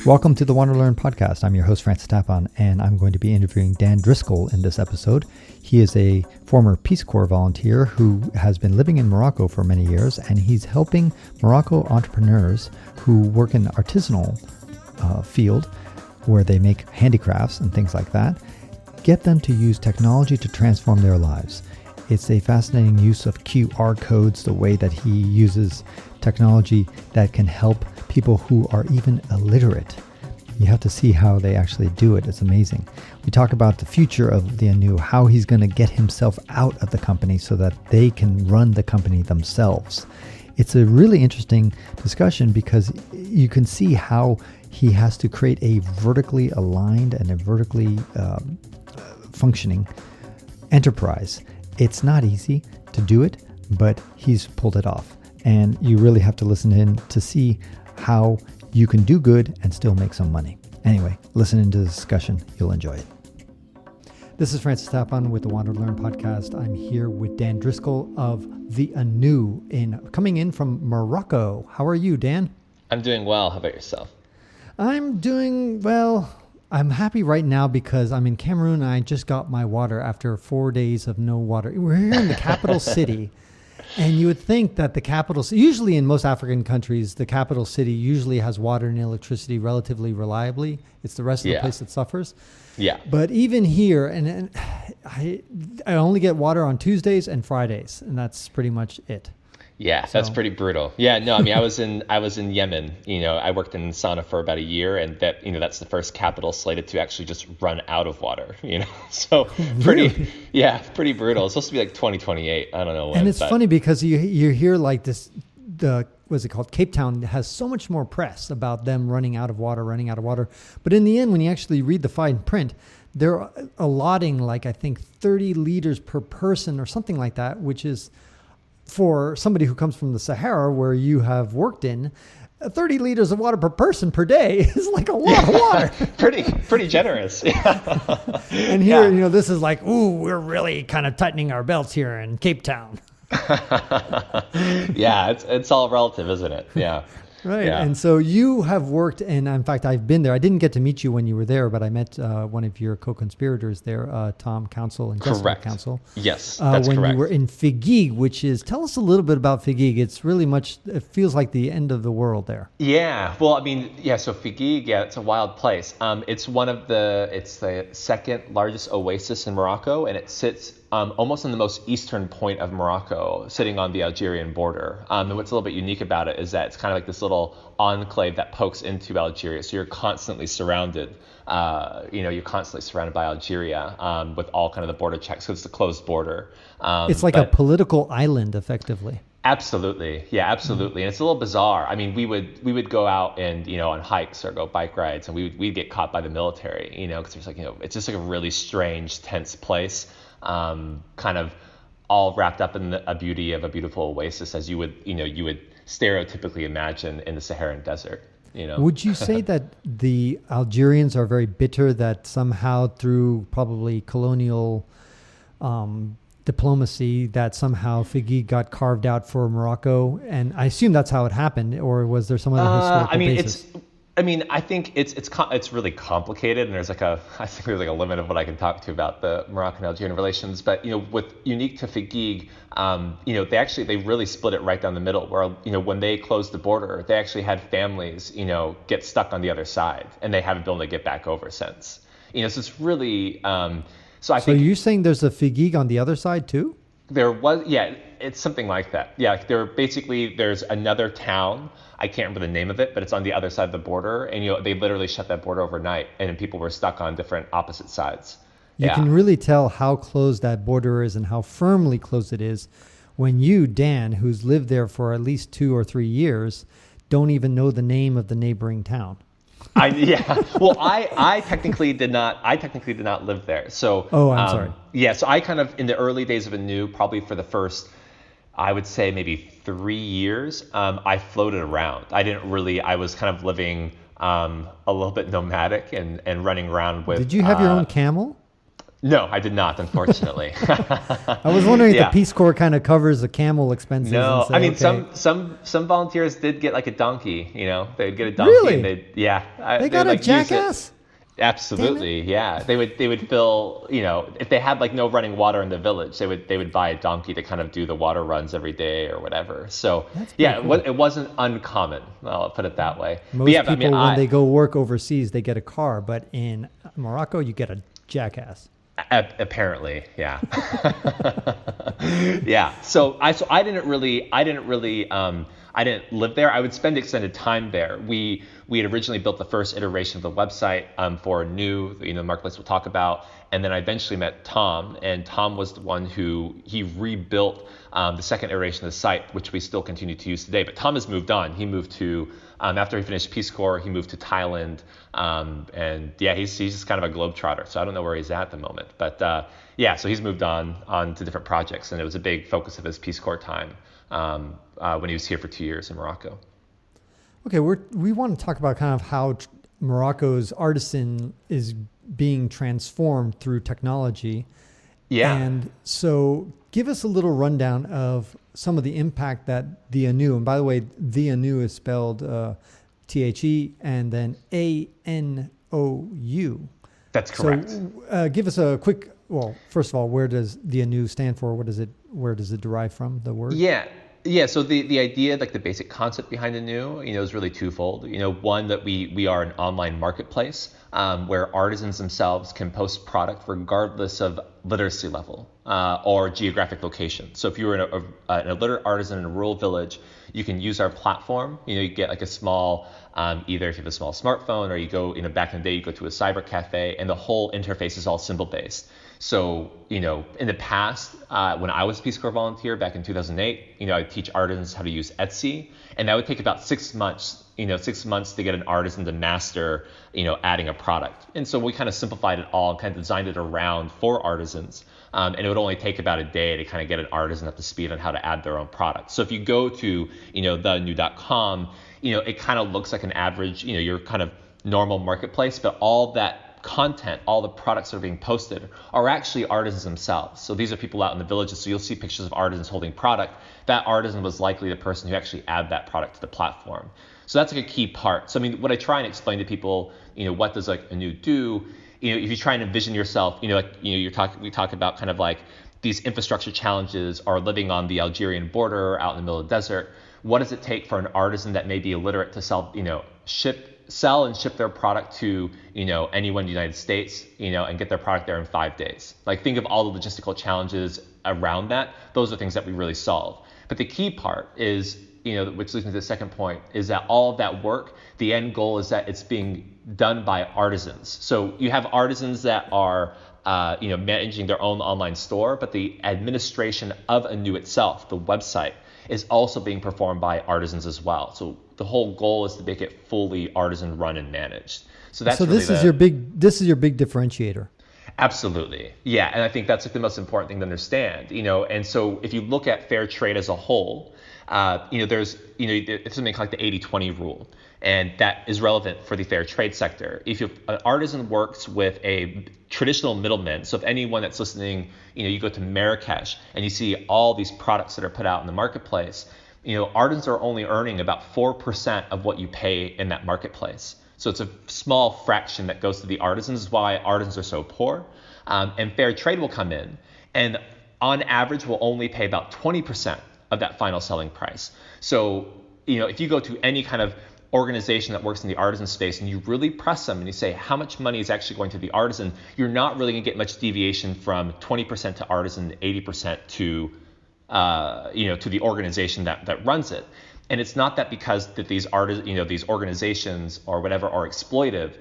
Welcome to the WanderLearn podcast. I'm your host, Francis Tapon, and I'm going to be interviewing Dan Driscoll in this episode. He is a former Peace Corps volunteer who has been living in Morocco for many years, and he's helping Morocco entrepreneurs who work in the artisanal field, where they make handicrafts and things like that, get them to use technology to transform their lives. It's a fascinating use of QR codes, the way that he uses technology that can help people who are even illiterate. You have to see how they actually do it. It's amazing. We talk about the future of the Anou, how he's going to get himself out of the company so that they can run the company themselves. It's a really interesting discussion because you can see how he has to create a vertically aligned and a vertically functioning enterprise. It's not easy to do it, but he's pulled it off. And you really have to listen in to see how you can do good and still make some money. Anyway, listen into the discussion. You'll enjoy it. This is Francis Tapon with the WanderLearn podcast. I'm here with Dan Driscoll of the Anou, coming in from Morocco. How are you, Dan? I'm doing well. How about yourself? I'm doing well. I'm happy right now because I'm in Cameroon and I just got my water after 4 days of no water. We're here in the capital city. And you would think that the capital, usually in most African countries, the capital city usually has water and electricity relatively reliably. It's the rest of the place that suffers. Yeah. But even here, and I only get water on Tuesdays and Fridays, and that's pretty much it. Yeah, so. That's pretty brutal. Yeah, no, I mean, I was in Yemen. I worked in Sana for about a year, and that's the first capital slated to actually just run out of water. So pretty, really? Pretty brutal. It's supposed to be like 2028. I don't know when. And it's funny because you hear like this, what's it called? Cape Town has so much more press about them running out of water. But in the end, when you actually read the fine print, they're allotting like I think 30 liters per person or something like that, which is, for somebody who comes from the Sahara, where you have worked in, 30 liters of water per person per day is like a lot of water. pretty generous. Yeah. And here, this is like, we're really kind of tightening our belts here in Cape Town. Yeah, it's all relative, isn't it? Yeah. Right. Yeah. And so you have worked, and in fact, I've been there. I didn't get to meet you when you were there, but I met one of your co-conspirators there, Tom Council and Jessica Council. Yes, that's when correct. you were in Figuig, tell us a little bit about Figuig. It's really it feels like the end of the world there. Yeah. Well, I mean, so Figuig, it's a wild place. It's the second largest oasis in Morocco, and it sits almost on the most eastern point of Morocco, sitting on the Algerian border. And what's a little bit unique about it is that it's kind of like this little enclave that pokes into Algeria. So you're constantly surrounded. You're constantly surrounded by Algeria with all kind of the border checks. So it's a closed border. It's like a political island, effectively. Absolutely. Yeah, absolutely. And it's a little bizarre. I mean, we would go out and, on hikes or go bike rides, and we'd get caught by the military, because there's like, it's just like a really strange, tense place. Kind of all wrapped up in a beauty of a beautiful oasis, as you would stereotypically imagine in the Saharan desert. Would you say that the Algerians are very bitter that somehow through probably colonial diplomacy that somehow Figuig got carved out for Morocco? And I assume that's how it happened, or was there some other historical basis? I think it's really complicated, and there's like a limit of what I can talk to about the Moroccan-Algerian relations. But what's unique to Figuig, they really split it right down the middle. Where when they closed the border, they actually had families get stuck on the other side, and they haven't been able to get back over since. So it's really. So you're saying there's a Figuig on the other side too? There was, it's something like that. Yeah, there's another town. I can't remember the name of it, but it's on the other side of the border, and they literally shut that border overnight, and people were stuck on different opposite sides. You can really tell how closed that border is and how firmly closed it is when you, Dan, who's lived there for at least 2 or 3 years, don't even know the name of the neighboring town. Well, I technically did not live there. So I'm sorry. Yeah, so I kind of in the early days of Anou, probably for the first, I would say maybe 3 years, I floated around. I was kind of living a little bit nomadic and running around with. Did you have your own camel? No, I did not, unfortunately. I was wondering if the Yeah. Peace Corps kind of covers the camel expenses and No, say, I mean okay, some volunteers did get like a donkey. They'd get a donkey and really? they'd yeah, They they'd got a like use it. jackass? Damn it. Absolutely, yeah. They would fill, if they had like no running water in the village, they would buy a donkey to kind of do the water runs every day or whatever. So That's pretty yeah, cool. it wasn't uncommon. I'll put it that way. But Most yeah, people, when they go work overseas, they get a car, but in Morocco, you get a jackass. Apparently, yeah. Yeah. I didn't live there. I would spend extended time there. We had originally built the first iteration of the website for Anou, the marketplace we'll talk about, and then I eventually met Tom, and Tom was the one who he rebuilt the second iteration of the site, which we still continue to use today. But Tom has moved on. He moved to after he finished Peace Corps, he moved to Thailand, and yeah, he's just kind of a globetrotter. So I don't know where he's at the moment, but yeah, so he's moved on to different projects, and it was a big focus of his Peace Corps time when he was here for 2 years in Morocco. Okay, we want to talk about kind of how Morocco's artisan is being transformed through technology. Yeah. And so give us a little rundown of some of the impact that the Anou, and by the way, the Anou is spelled THE and then ANOU. That's correct. So give us a quick, well, first of all, where does the Anou stand for? Where does it derive from, the word? Yeah. So the idea, like the basic concept behind Anou, is really twofold. One, that we are an online marketplace where artisans themselves can post product regardless of literacy level or geographic location. So if you were an illiterate artisan in a rural village, you can use our platform. You get like a small, either if you have a small smartphone or you go, back in the day, you go to a cyber cafe, and the whole interface is all symbol based. So, in the past, when I was a Peace Corps volunteer back in 2008, I'd teach artisans how to use Etsy, and that would take about 6 months, 6 months to get an artisan to master, adding a product. And so we kind of simplified it all and kind of designed it around for artisans. And it would only take about a day to kind of get an artisan up to speed on how to add their own product. So if you go to, theanou.com, it kind of looks like an average, your kind of normal marketplace, but all that content, all the products that are being posted are actually artisans themselves. So these are people out in the villages. So you'll see pictures of artisans holding product. That artisan was likely the person who actually added that product to the platform. So that's like a key part. So what I try and explain to people, what does like Anou do? If you try and envision yourself, we talk about kind of like these infrastructure challenges or living on the Algerian border out in the middle of the desert. What does it take for an artisan that may be illiterate to sell and ship their product to, anyone in the United States, and get their product there in 5 days? Like, think of all the logistical challenges around that. Those are things that we really solve. But the key part is, which leads me to the second point, is that all of that work, the end goal is that it's being done by artisans. So you have artisans that are, managing their own online store, but the administration of Anou itself, the website, is also being performed by artisans as well. So the whole goal is to make it fully artisan run and managed. So that's this is your big differentiator. Absolutely. Yeah. And I think that's like the most important thing to understand, and so if you look at fair trade as a whole, there's something like the 80-20 rule, and that is relevant for the fair trade sector. If an artisan works with a traditional middleman, so if anyone that's listening, you go to Marrakesh and you see all these products that are put out in the marketplace, artisans are only earning about 4% of what you pay in that marketplace. So it's a small fraction that goes to the artisans, is why artisans are so poor. And fair trade will come in, and on average will only pay about 20% of that final selling price. So, if you go to any kind of organization that works in the artisan space and you really press them and you say how much money is actually going to the artisan, you're not really going to get much deviation from 20% to artisan, 80% to to the organization that runs it. And it's not that because that these these organizations or whatever are exploitive.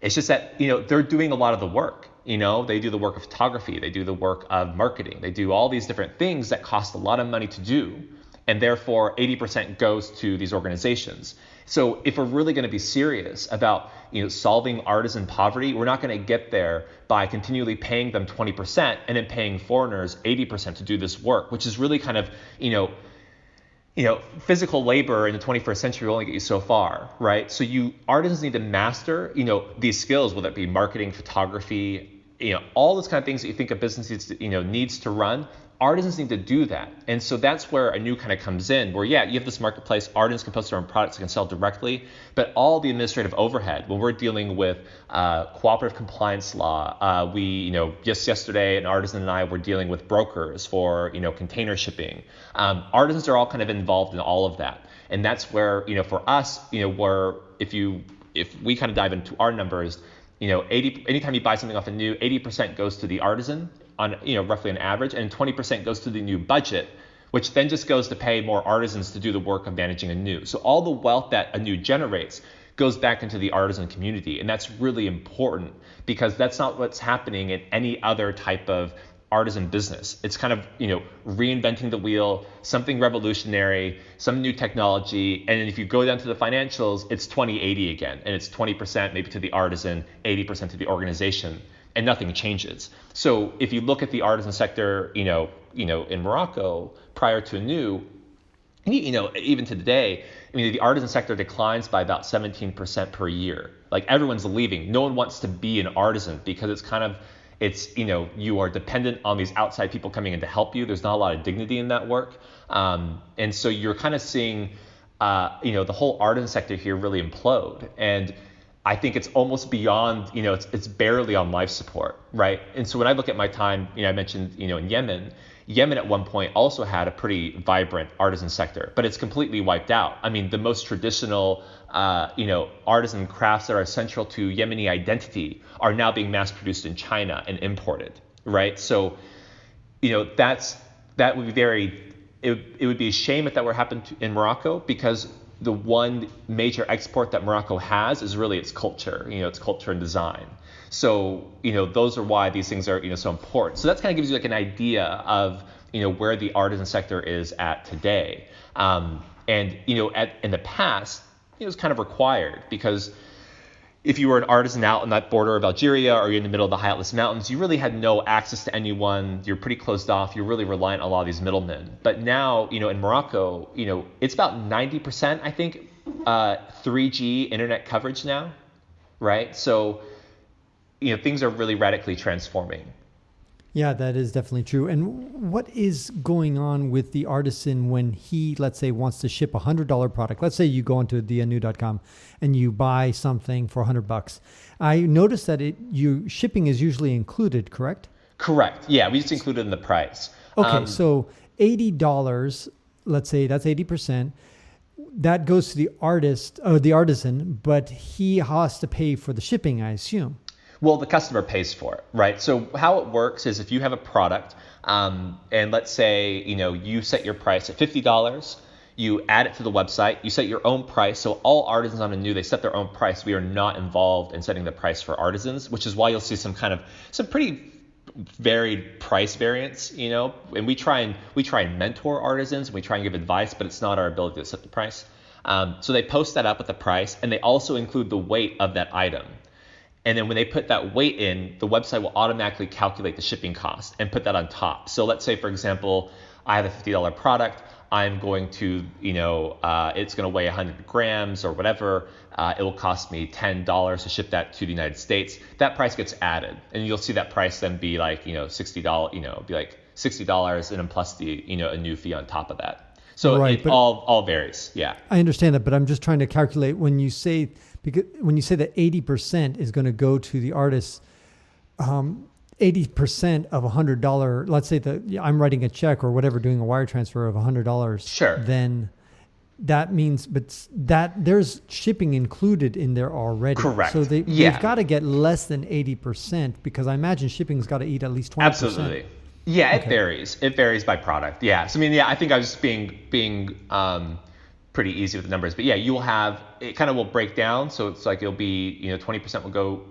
It's just that they're doing a lot of the work. They do the work of photography, they do the work of marketing, they do all these different things that cost a lot of money to do, and therefore 80% goes to these organizations. So if we're really going to be serious about solving artisan poverty, we're not going to get there by continually paying them 20% and then paying foreigners 80% to do this work, which is really kind of physical labor in the 21st century will only get you so far, right? So artisans need to master these skills, whether it be marketing, photography, all those kind of things that you think a business needs to run. Artisans need to do that. And so that's where Anou kind of comes in, where, you have this marketplace, artisans can post their own products, they can sell directly, but all the administrative overhead, when we're dealing with cooperative compliance law, just yesterday, an artisan and I were dealing with brokers for, container shipping. Artisans are all kind of involved in all of that. And that's where, for us, where if we kind of dive into our numbers, anytime you buy something off Anou, 80% goes to the artisan on, roughly an average, and 20% goes to the new budget, which then just goes to pay more artisans to do the work of managing Anou. So all the wealth that Anou generates goes back into the artisan community. And that's really important because that's not what's happening in any other type of artisan business. It's kind of, reinventing the wheel, something revolutionary, some new technology. And then if you go down to the financials, it's 20-80 again. And it's 20% maybe to the artisan, 80% to the organization, and nothing changes. So if you look at the artisan sector, in Morocco prior to Anou, even to today, the artisan sector declines by about 17% per year. Like, everyone's leaving. No one wants to be an artisan because you are dependent on these outside people coming in to help you. There's not a lot of dignity in that work. And so you're kind of seeing, the whole artisan sector here really implode. And I think it's almost beyond, it's barely on life support, right? And so when I look at my time, I mentioned, in Yemen at one point also had a pretty vibrant artisan sector, but it's completely wiped out. The most traditional, artisan crafts that are central to Yemeni identity are now being mass produced in China and imported, right? So, that would be it would be a shame if that were happened in Morocco, because the one major export that Morocco has is really its culture, its culture and design. So, those are why these things are, so important. So that kind of gives you like an idea of, where the artisan sector is at today. And, in the past, it was kind of required, because if you were an artisan out on that border of Algeria or you're in the middle of the high Atlas Mountains, you really had no access to anyone. You're pretty closed off. You're really reliant on a lot of these middlemen. But now, in Morocco, it's about 90%, I think, 3G internet coverage now, right? So, things are really radically transforming. Yeah, that is definitely true. And what is going on with the artisan when he, let's say, wants to ship a $100 product? Let's say you go onto theanou.com and you buy something for $100. I noticed that shipping is usually included, correct? Correct. Yeah, we just include it in the price. Okay, so $80, let's say that's 80%. That goes to the artisan, but he has to pay for the shipping, I assume. Well, the customer pays for it, right? So how it works is if you have a product, and let's say, you set your price at $50, you add it to the website, you set your own price. So all artisans on Anou, they set their own price. We are not involved in setting the price for artisans, which is why you'll see some pretty varied price variance, and we try and mentor artisans, and we try and give advice, but it's not our ability to set the price. So they post that up with the price, and they also include the weight of that item. And then when they put that weight in, the website will automatically calculate the shipping cost and put that on top. So let's say, for example, I have a $50 product. I'm going to, it's going to weigh 100 grams or whatever. It will cost me $10 to ship that to the United States. That price gets added, and you'll see that price then be like, $60, be like $60, and then plus the, a new fee on top of that. So right, it all varies. Yeah, I understand that, but I'm just trying to calculate when you say that 80% is going to go to the artist, 80% of $100, let's say that I'm writing a check or whatever, doing a wire transfer of $100. Sure. Then that means, but that there's shipping included in there already. Correct. So they've got to get less than 80%, because I imagine shipping's got to eat at least 20%. Absolutely. Yeah, it varies. It varies by product. Yeah. So I think I was just being pretty easy with the numbers, but yeah, you'll have, it kind of will break down. So it's like, it'll be, 20% will go,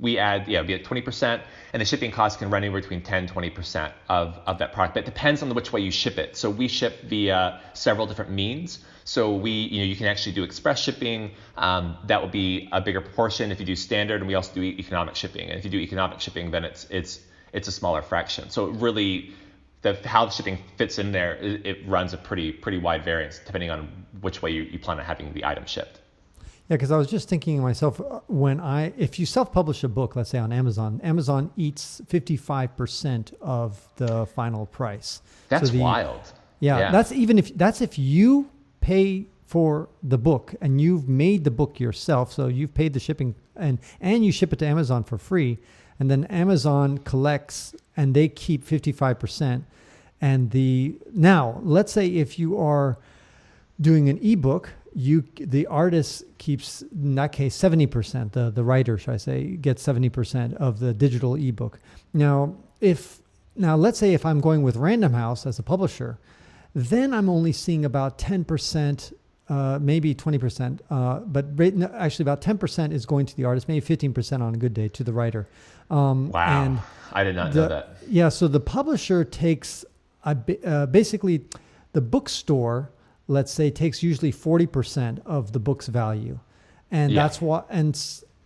be at 20%, and the shipping costs can run anywhere between 10-20% of that product. But it depends on which way you ship it. So we ship via several different means. So you can actually do express shipping. That will be a bigger proportion if you do standard, and we also do economic shipping. And if you do economic shipping, then it's a smaller fraction. So it really, how the shipping fits in there, it runs a pretty wide variance depending on which way you plan on having the item shipped. Yeah, because I was just thinking to myself, if you self-publish a book, let's say on Amazon, Amazon eats 55% of the final price. That's wild. Yeah, that's if you pay for the book and you've made the book yourself, so you've paid the shipping and you ship it to Amazon for free, and then Amazon collects and they keep 55%. Now, let's say if you are doing an ebook, the artist keeps, in that case, 70%. The writer, should I say, gets 70% of the digital ebook. Now, let's say if I'm going with Random House as a publisher, then I'm only seeing about 10%, maybe 20%, actually about 10% is going to the artist, maybe 15% on a good day to the writer. Wow, and I did not know that. Yeah, so the publisher takes basically the bookstore, let's say, takes usually 40% of the book's value, and that's what, and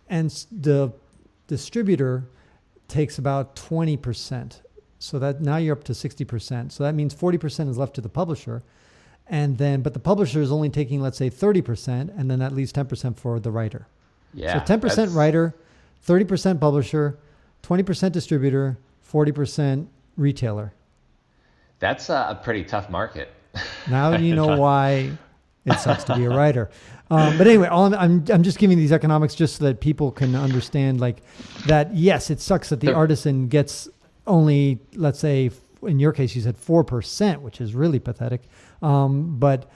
the distributor takes about 20%. So that now you're up to 60%. So that means 40% is left to the publisher, but the publisher is only taking, let's say, 30%, and then that leaves 10% for the writer. Yeah. So 10% writer, 30% publisher, 20% distributor, 40% retailer. That's a pretty tough market. Now you know why it sucks to be a writer. But anyway, I'm just giving these economics just so that people can understand, like, that, yes, it sucks that the artisan gets only, let's say, in your case, you said 4%, which is really pathetic. But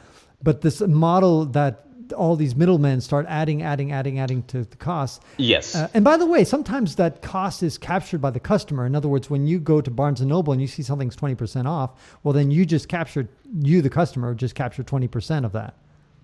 this model that all these middlemen start adding to the costs. Yes. And by the way, sometimes that cost is captured by the customer. In other words, when you go to Barnes & Noble and you see something's 20% off, well, then the customer, just captured 20% of that.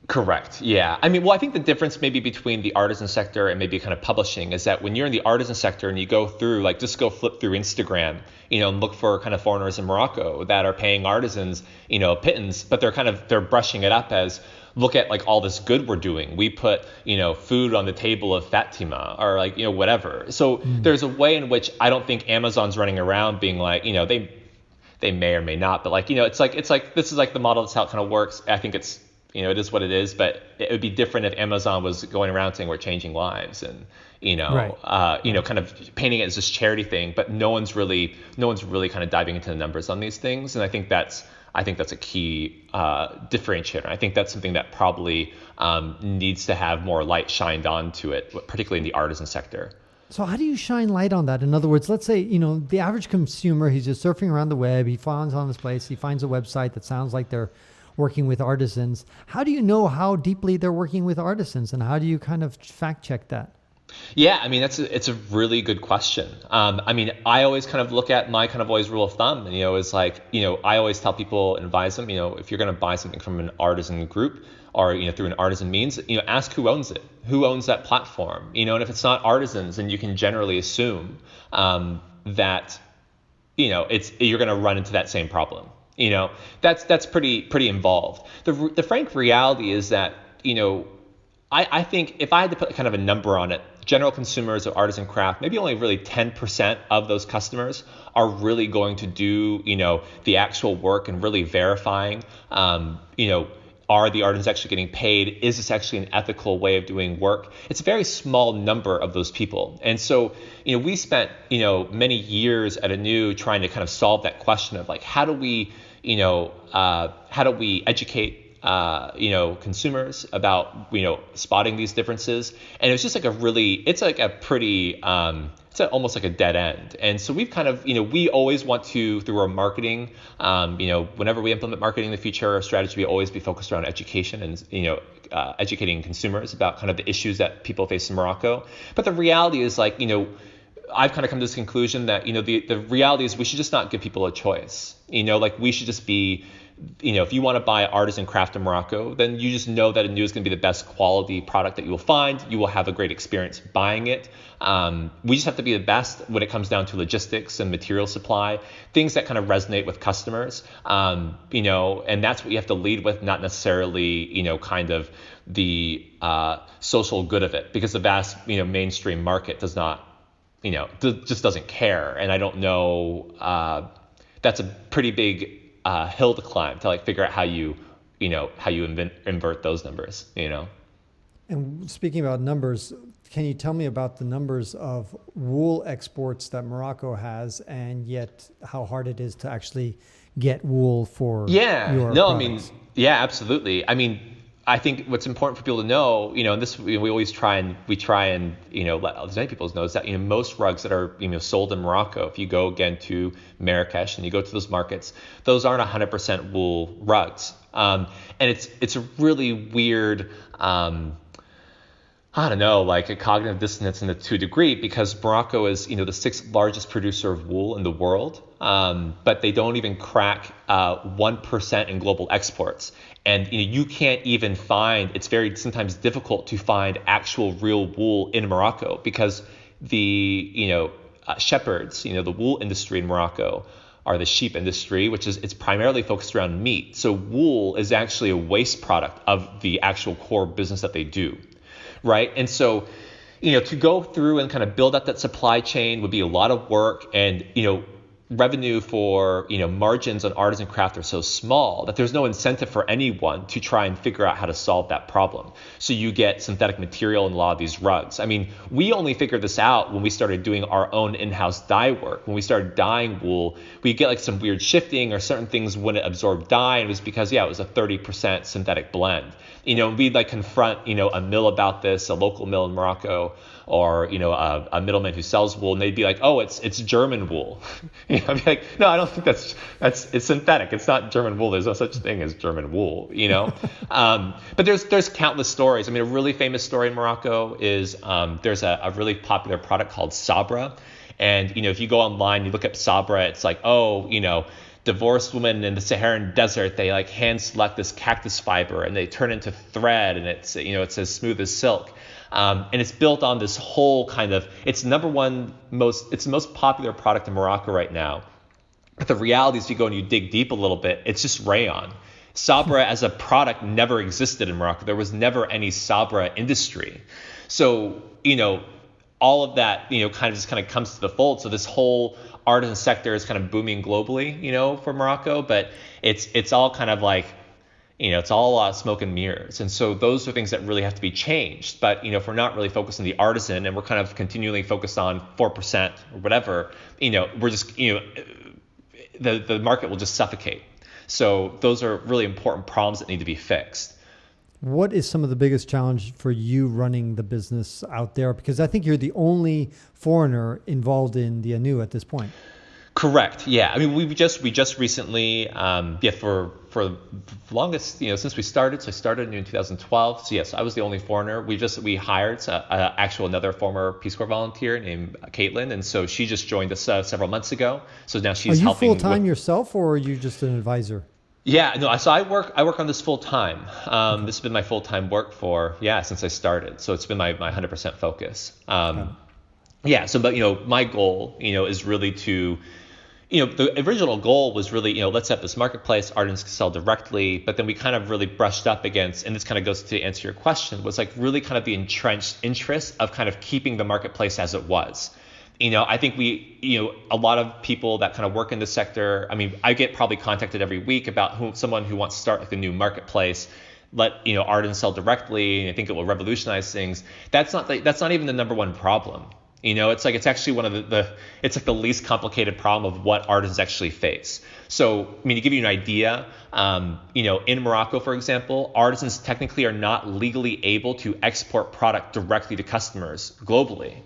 Correct. Yeah. I mean, well, I think the difference maybe between the artisan sector and maybe kind of publishing is that when you're in the artisan sector and you go through, like, just go flip through Instagram, and look for kind of foreigners in Morocco that are paying artisans, pittance, but they're brushing it up as, look at, like, all this good we're doing. We put, food on the table of Fatima, or, like, whatever. So there's a way in which I don't think Amazon's running around being like, they may or may not, but, like, it's like this is like the model. That's how it kind of works. I think it's, it is what it is, but it would be different if Amazon was going around saying we're changing lives and, right. Kind of painting it as this charity thing, but no one's really kind of diving into the numbers on these things. And I think that's a key differentiator. I think that's something that probably needs to have more light shined onto it, particularly in the artisan sector. So how do you shine light on that? In other words, let's say, the average consumer, he's just surfing around the web. He finds on this place, he finds a website that sounds like they're working with artisans. How do you know how deeply they're working with artisans, and how do you kind of fact check that? Yeah, I mean, it's a really good question. I mean, I always kind of look at my kind of always rule of thumb, and, is like, I always tell people and advise them, if you're going to buy something from an artisan group or, through an artisan means, ask who owns it, who owns that platform, and if it's not artisans, then you can generally assume that, you're going to run into that same problem. That's pretty involved. The frank reality is that, I think if I had to put kind of a number on it, general consumers of artisan craft, maybe only really 10% of those customers are really going to do, the actual work and really verifying, are the artisans actually getting paid? Is this actually an ethical way of doing work? It's a very small number of those people. And so, we spent, many years at Anou trying to kind of solve that question of, like, how do we educate consumers about, spotting these differeneces. And it was just like it's almost like a dead end. And so we've kind of, we always want to, through our marketing, whenever we implement marketing in the future, our strategy will always be focused around education and, educating consumers about kind of the issues that people face in Morocco. But the reality is, like, I've kind of come to this conclusion that, the reality is we should just not give people a choice. Like, we should just be, if you want to buy artisan craft in Morocco, then you just know that Anou is going to be the best quality product that you will find. You will have a great experience buying it. We just have to be the best when it comes down to logistics and material supply, things that kind of resonate with customers, and that's what you have to lead with, not necessarily, kind of the social good of it, because the vast, mainstream market does not, just doesn't care. And I don't know, that's a pretty big hill to climb to, like, figure out how you invert those numbers, And speaking about numbers, can you tell me about the numbers of wool exports that Morocco has, and yet how hard it is to actually get wool for your products? Yeah, absolutely. I mean, I think what's important for people to know, and this we always try and let as many people know is that most rugs that are sold in Morocco, if you go again to Marrakesh and you go to those markets, those aren't 100% wool rugs, and it's a really weird. I don't know, like a cognitive dissonance to a degree, because Morocco is, the sixth largest producer of wool in the world, but they don't even crack 1% in global exports. And you can't even find, it's very sometimes difficult to find actual real wool in Morocco, because the shepherds, the wool industry in Morocco are the sheep industry, which is it's primarily focused around meat. So wool is actually a waste product of the actual core business that they do. Right. And so, to go through and kind of build up that supply chain would be a lot of work, and, revenue for, margins on artisan craft are so small that there's no incentive for anyone to try and figure out how to solve that problem. So you get synthetic material in a lot of these rugs. I mean, we only figured this out when we started doing our own in-house dye work. When we started dyeing wool, we get like some weird shifting or certain things wouldn't absorb dye. And it was because, it was a 30% synthetic blend. We'd like confront, a mill about this, a local mill in Morocco, or, a middleman who sells wool, and they'd be like, oh, it's German wool. I'd be like, no, I don't think it's synthetic. It's not German wool. There's no such thing as German wool, But there's countless stories. I mean, a really famous story in Morocco is there's a really popular product called Sabra. And, if you go online, you look up Sabra, it's like, divorced women in the Saharan desert, they like hand select this cactus fiber and they turn into thread, and it's it's as smooth as silk, and it's built on this whole kind of it's the most popular product in Morocco right now. But the reality is, if you go and you dig deep a little bit, it's just rayon. Sabra as a product never existed in Morocco. There was never any Sabra industry. So all of that kind of comes to the fold. So this whole artisan sector is kind of booming globally, for Morocco, but it's all kind of like, it's all smoke and mirrors. And so those are things that really have to be changed. But, if we're not really focused on the artisan and we're kind of continually focused on 4% or whatever, we're just, the market will just suffocate. So those are really important problems that need to be fixed. What is some of the biggest challenge for you running the business out there? Because I think you're the only foreigner involved in the Anou at this point. Correct. Yeah. I mean, we just recently, for the longest, since we started. So I started in 2012. So yes, I was the only foreigner. We hired another former Peace Corps volunteer named Caitlin, and so she just joined us several months ago. So now she's helping. Are you full time yourself, or are you just an advisor? Yeah, no. So I work on this full time. This has been my full time work since I started. So it's been my 100% focus. Okay. Yeah. So, but my goal, is really to, the original goal was really, let's have this marketplace, artisans can sell directly. But then we kind of really brushed up against, and this kind of goes to answer your question, was like really kind of the entrenched interest of kind of keeping the marketplace as it was. I think a lot of people that kind of work in this sector, I mean, I get probably contacted every week about someone who wants to start like a new marketplace, let, artisans sell directly, and I think it will revolutionize things. That's not even the number one problem. It's actually one of it's like the least complicated problem of what artisans actually face. So, I mean, to give you an idea, in Morocco, for example, artisans technically are not legally able to export product directly to customers globally.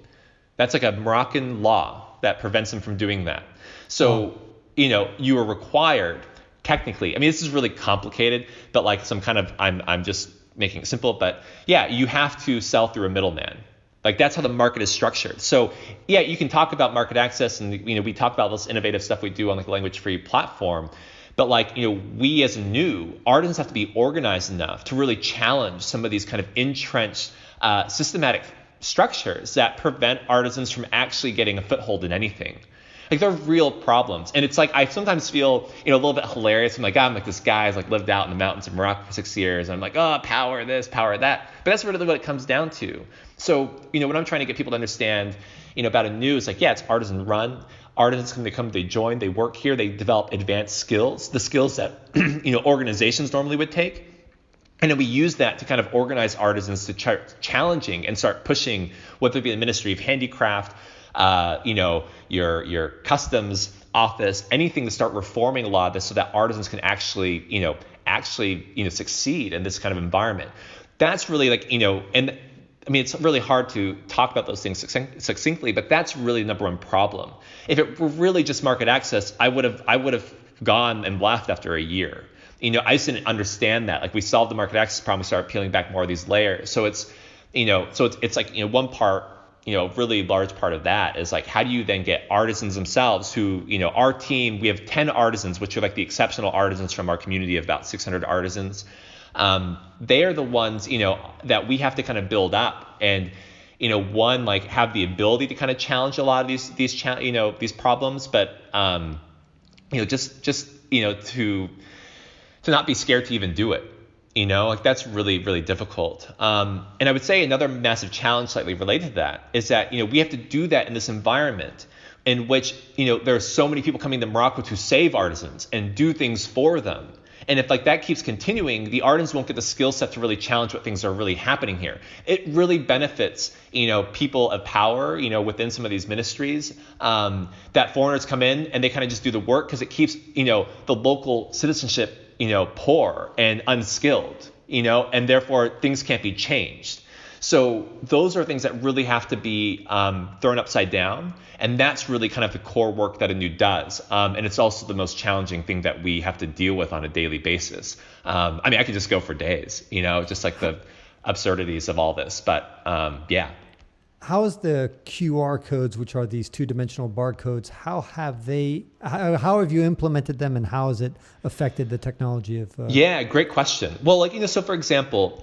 That's like a Moroccan law that prevents them from doing that. So, you are required technically, I mean, this is really complicated, but like I'm just making it simple, but yeah, you have to sell through a middleman. Like that's how the market is structured. So yeah, you can talk about market access and, we talk about this innovative stuff we do on like a language-free platform, but like, we as new artisans have to be organized enough to really challenge some of these kind of entrenched, systematic structures that prevent artisans from actually getting a foothold in anything. Like they're real problems. And it's like, I sometimes feel, a little bit hilarious. I'm like this guy's like lived out in the mountains of Morocco for 6 years. And I'm like, power this, power that. But that's really what it comes down to. So, when I'm trying to get people to understand, about Anou, it's like, yeah, it's artisan run. Artisans they join, they work here, they develop advanced skills, the skills that, organizations normally would take. And then we use that to kind of organize artisans to challenging and start pushing, whether it be the Ministry of Handicraft, your customs office, anything to start reforming a lot of this so that artisans can actually succeed in this kind of environment. That's really and I mean, it's really hard to talk about those things succinctly, but that's really the number one problem. If it were really just market access, I would have gone and left after a year. I just didn't understand that. Like, we solved the market access problem, we started peeling back more of these layers. So it's one part, really large part of that is like, how do you then get artisans themselves who, our team, we have 10 artisans, which are like the exceptional artisans from our community of about 600 artisans. They are the ones, that we have to kind of build up and, have the ability to kind of challenge a lot of these problems, but, to not be scared to even do it. That's really, really difficult. And I would say another massive challenge slightly related to that is that, we have to do that in this environment in which, there are so many people coming to Morocco to save artisans and do things for them. And if that keeps continuing, the artisans won't get the skill set to really challenge what things are really happening here. It really benefits, people of power, within some of these ministries, that foreigners come in and they kind of just do the work because it keeps, the local citizenship, poor and unskilled, and therefore things can't be changed. So those are things that really have to be thrown upside down. And that's really kind of the core work that Anou does. And it's also the most challenging thing that we have to deal with on a daily basis. I could just go for days, just like the absurdities of all this. But yeah. How is the QR codes, which are these two-dimensional barcodes, how have you implemented them, and how has it affected the technology of? Yeah, great question. Well, so for example,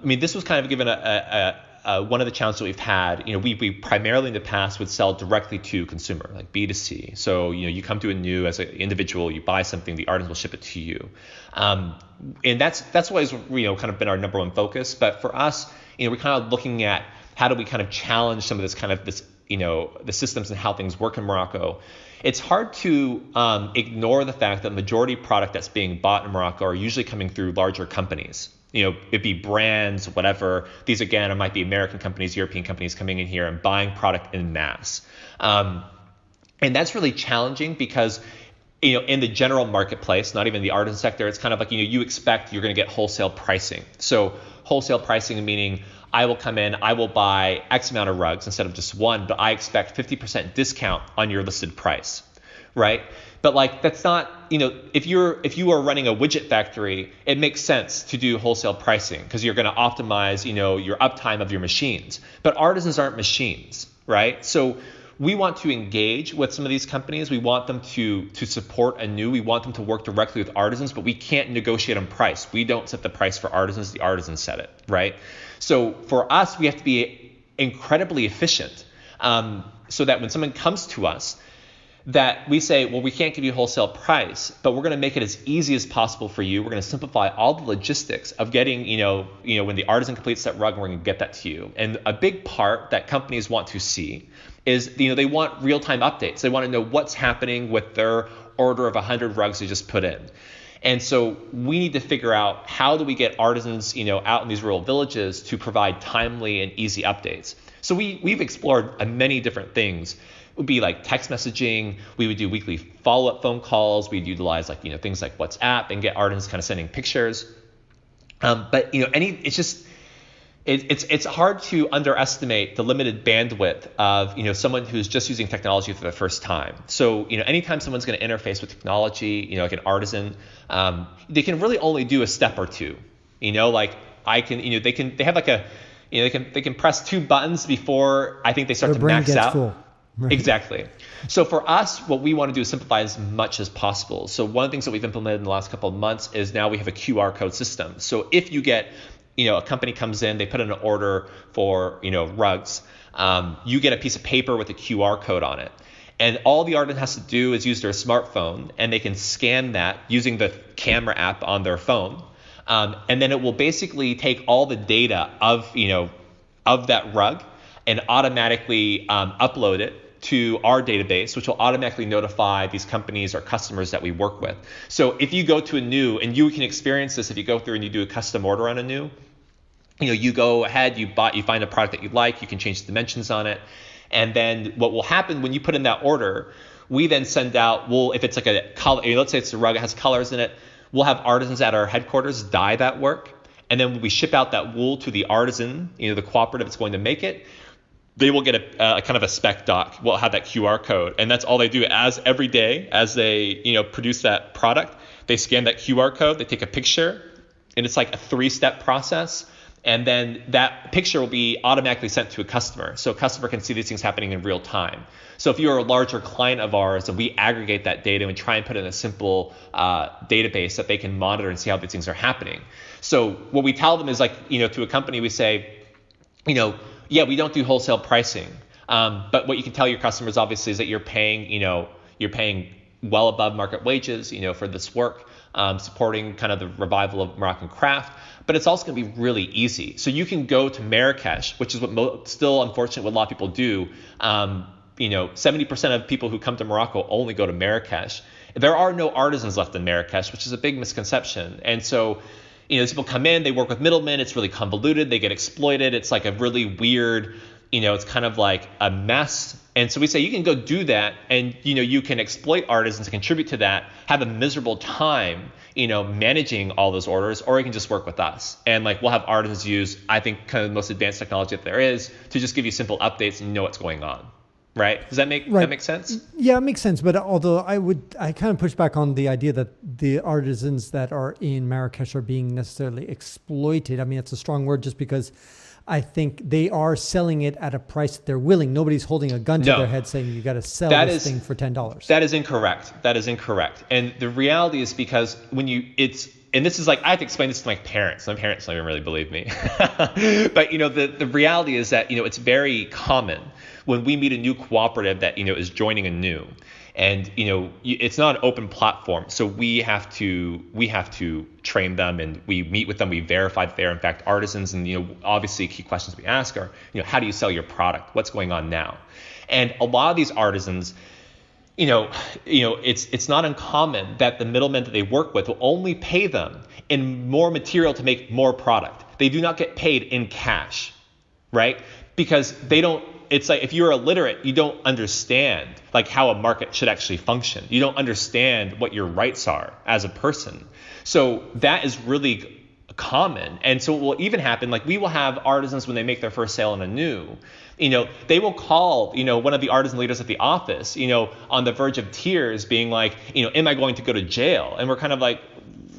this was kind of given one of the challenges that we've had. We primarily in the past would sell directly to consumer, like B2C. So you come to Anou as an individual, you buy something, the artist will ship it to you, and that's always kind of been our number one focus. But for us, we're kind of looking at how do we kind of challenge some of this the systems and how things work in Morocco. It's hard to ignore the fact that the majority product that's being bought in Morocco are usually coming through larger companies. It'd be brands, whatever. These, again, might be American companies, European companies coming in here and buying product in mass. And that's really challenging because, in the general marketplace, not even the artisan sector, it's kind of like, you expect you're going to get wholesale pricing. So wholesale pricing meaning I will come in, I will buy X amount of rugs instead of just one, but I expect 50% discount on your listed price, right? But that's not, if you are running a widget factory, it makes sense to do wholesale pricing because you're going to optimize, your uptime of your machines. But artisans aren't machines, right? So we want to engage with some of these companies. We want them to support Anou. We want them to work directly with artisans, but we can't negotiate on price. We don't set the price for artisans. The artisans set it, right? So for us, we have to be incredibly efficient so that when someone comes to us, that we say, well, we can't give you a wholesale price, but we're going to make it as easy as possible for you. We're going to simplify all the logistics of getting, when the artisan completes that rug, we're going to get that to you. And a big part that companies want to see is, they want real-time updates. They want to know what's happening with their order of 100 rugs they just put in. And so we need to figure out how do we get artisans, out in these rural villages to provide timely and easy updates. So we've explored many different things. It would be like text messaging. We would do weekly follow-up phone calls. We'd utilize things like WhatsApp and get artisans kind of sending pictures. But it's hard to underestimate the limited bandwidth of someone who's just using technology for the first time. So anytime someone's going to interface with technology, like an artisan, they can really only do a step or two. They can press two buttons before I think they start to max out. Full. Right. Exactly. So for us, what we want to do is simplify as much as possible. So one of the things that we've implemented in the last couple of months is now we have a QR code system. So if you get a company comes in, they put in an order for, rugs. You get a piece of paper with a QR code on it. And all the artisan has to do is use their smartphone, and they can scan that using the camera app on their phone. And then it will basically take all the data of that rug and automatically upload it to our database, which will automatically notify these companies or customers that we work with. So if you go to Anou, and you can experience this if you go through and you do a custom order on Anou, you go ahead, you find a product that you like, you can change the dimensions on it. And then what will happen when you put in that order, we then send out, if it's like a color, let's say it's a rug that has colors in it, we'll have artisans at our headquarters dye that work. And then when we ship out that wool to the artisan, the cooperative that's going to make it, they will get a kind of a spec doc. We'll have that QR code. And that's all they do every day as they, produce that product. They scan that QR code, they take a picture, and it's like a 3-step process. And then that picture will be automatically sent to a customer. So a customer can see these things happening in real time. So if you're a larger client of ours and we aggregate that data and try and put it in a simple database that they can monitor and see how these things are happening. So what we tell them is to a company, we say, yeah, we don't do wholesale pricing. But what you can tell your customers obviously is that you're paying well above market wages, for this work, supporting kind of the revival of Moroccan craft. But it's also going to be really easy. So you can go to Marrakesh, which is what still, unfortunately, what a lot of people do. 70% of people who come to Morocco only go to Marrakesh. There are no artisans left in Marrakesh, which is a big misconception. And so, these people come in, they work with middlemen. It's really convoluted. They get exploited. It's like a really weird, it's kind of like a mess. And so we say you can go do that, and you can exploit artisans to contribute to that, have a miserable time, managing all those orders, or you can just work with us. And we'll have artisans use, I think, kind of the most advanced technology that there is to just give you simple updates and you know what's going on. Right? Does that make sense? Yeah, it makes sense. But although I kind of push back on the idea that the artisans that are in Marrakesh are being necessarily exploited. I mean, it's a strong word, just because I think they are selling it at a price that they're willing. Nobody's holding a gun to their head saying you got to sell this thing for $10. That is incorrect. And the reality is because and this is I have to explain this to my parents. My parents don't even really believe me. But the reality is that it's very common when we meet a new cooperative that is joining Anou, and it's not an open platform, so we have to train them, and we meet with them, we verify that they are in fact artisans, and obviously key questions we ask are how do you sell your product, what's going on now. And a lot of these artisans, it's not uncommon that the middlemen that they work with will only pay them in more material to make more product. They do not get paid in cash, right? Because they don't. It's like if you're illiterate, you don't understand how a market should actually function. You don't understand what your rights are as a person. So that is really common. And so what will even happen, we will have artisans when they make their first sale in Anou, they will call, one of the artisan leaders at the office, on the verge of tears, being like, am I going to go to jail? And we're kind of like,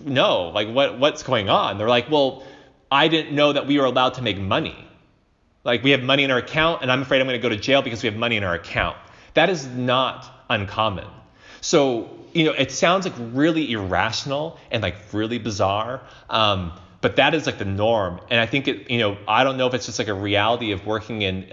no, what's going on? They're like, well, I didn't know that we were allowed to make money. We have money in our account, and I'm afraid I'm going to go to jail because we have money in our account. That is not uncommon. So, it sounds really irrational and really bizarre. But that is the norm. And I think I don't know if it's just a reality of working in,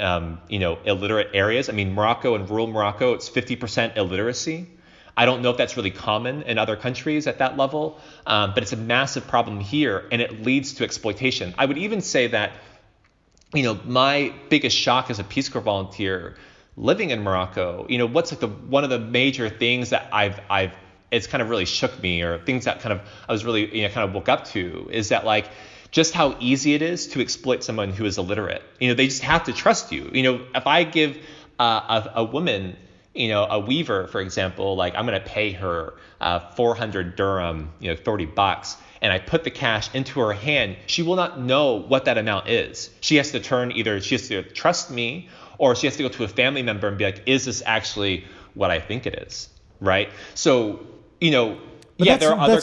illiterate areas. I mean, Morocco and rural Morocco, it's 50% illiteracy. I don't know if that's really common in other countries at that level, but it's a massive problem here, and it leads to exploitation. I would even say that, my biggest shock as a Peace Corps volunteer living in Morocco, what's one of the major things that it's kind of really shook me, or things that I was really, kind of woke up to, is that just how easy it is to exploit someone who is illiterate. They just have to trust you. If I give a woman, a weaver, for example, I'm going to pay her 400 dirham, $30, and I put the cash into her hand, she will not know what that amount is. She has to she has to trust me, or she has to go to a family member and be like, is this actually what I think it is? Right? So, But there are other.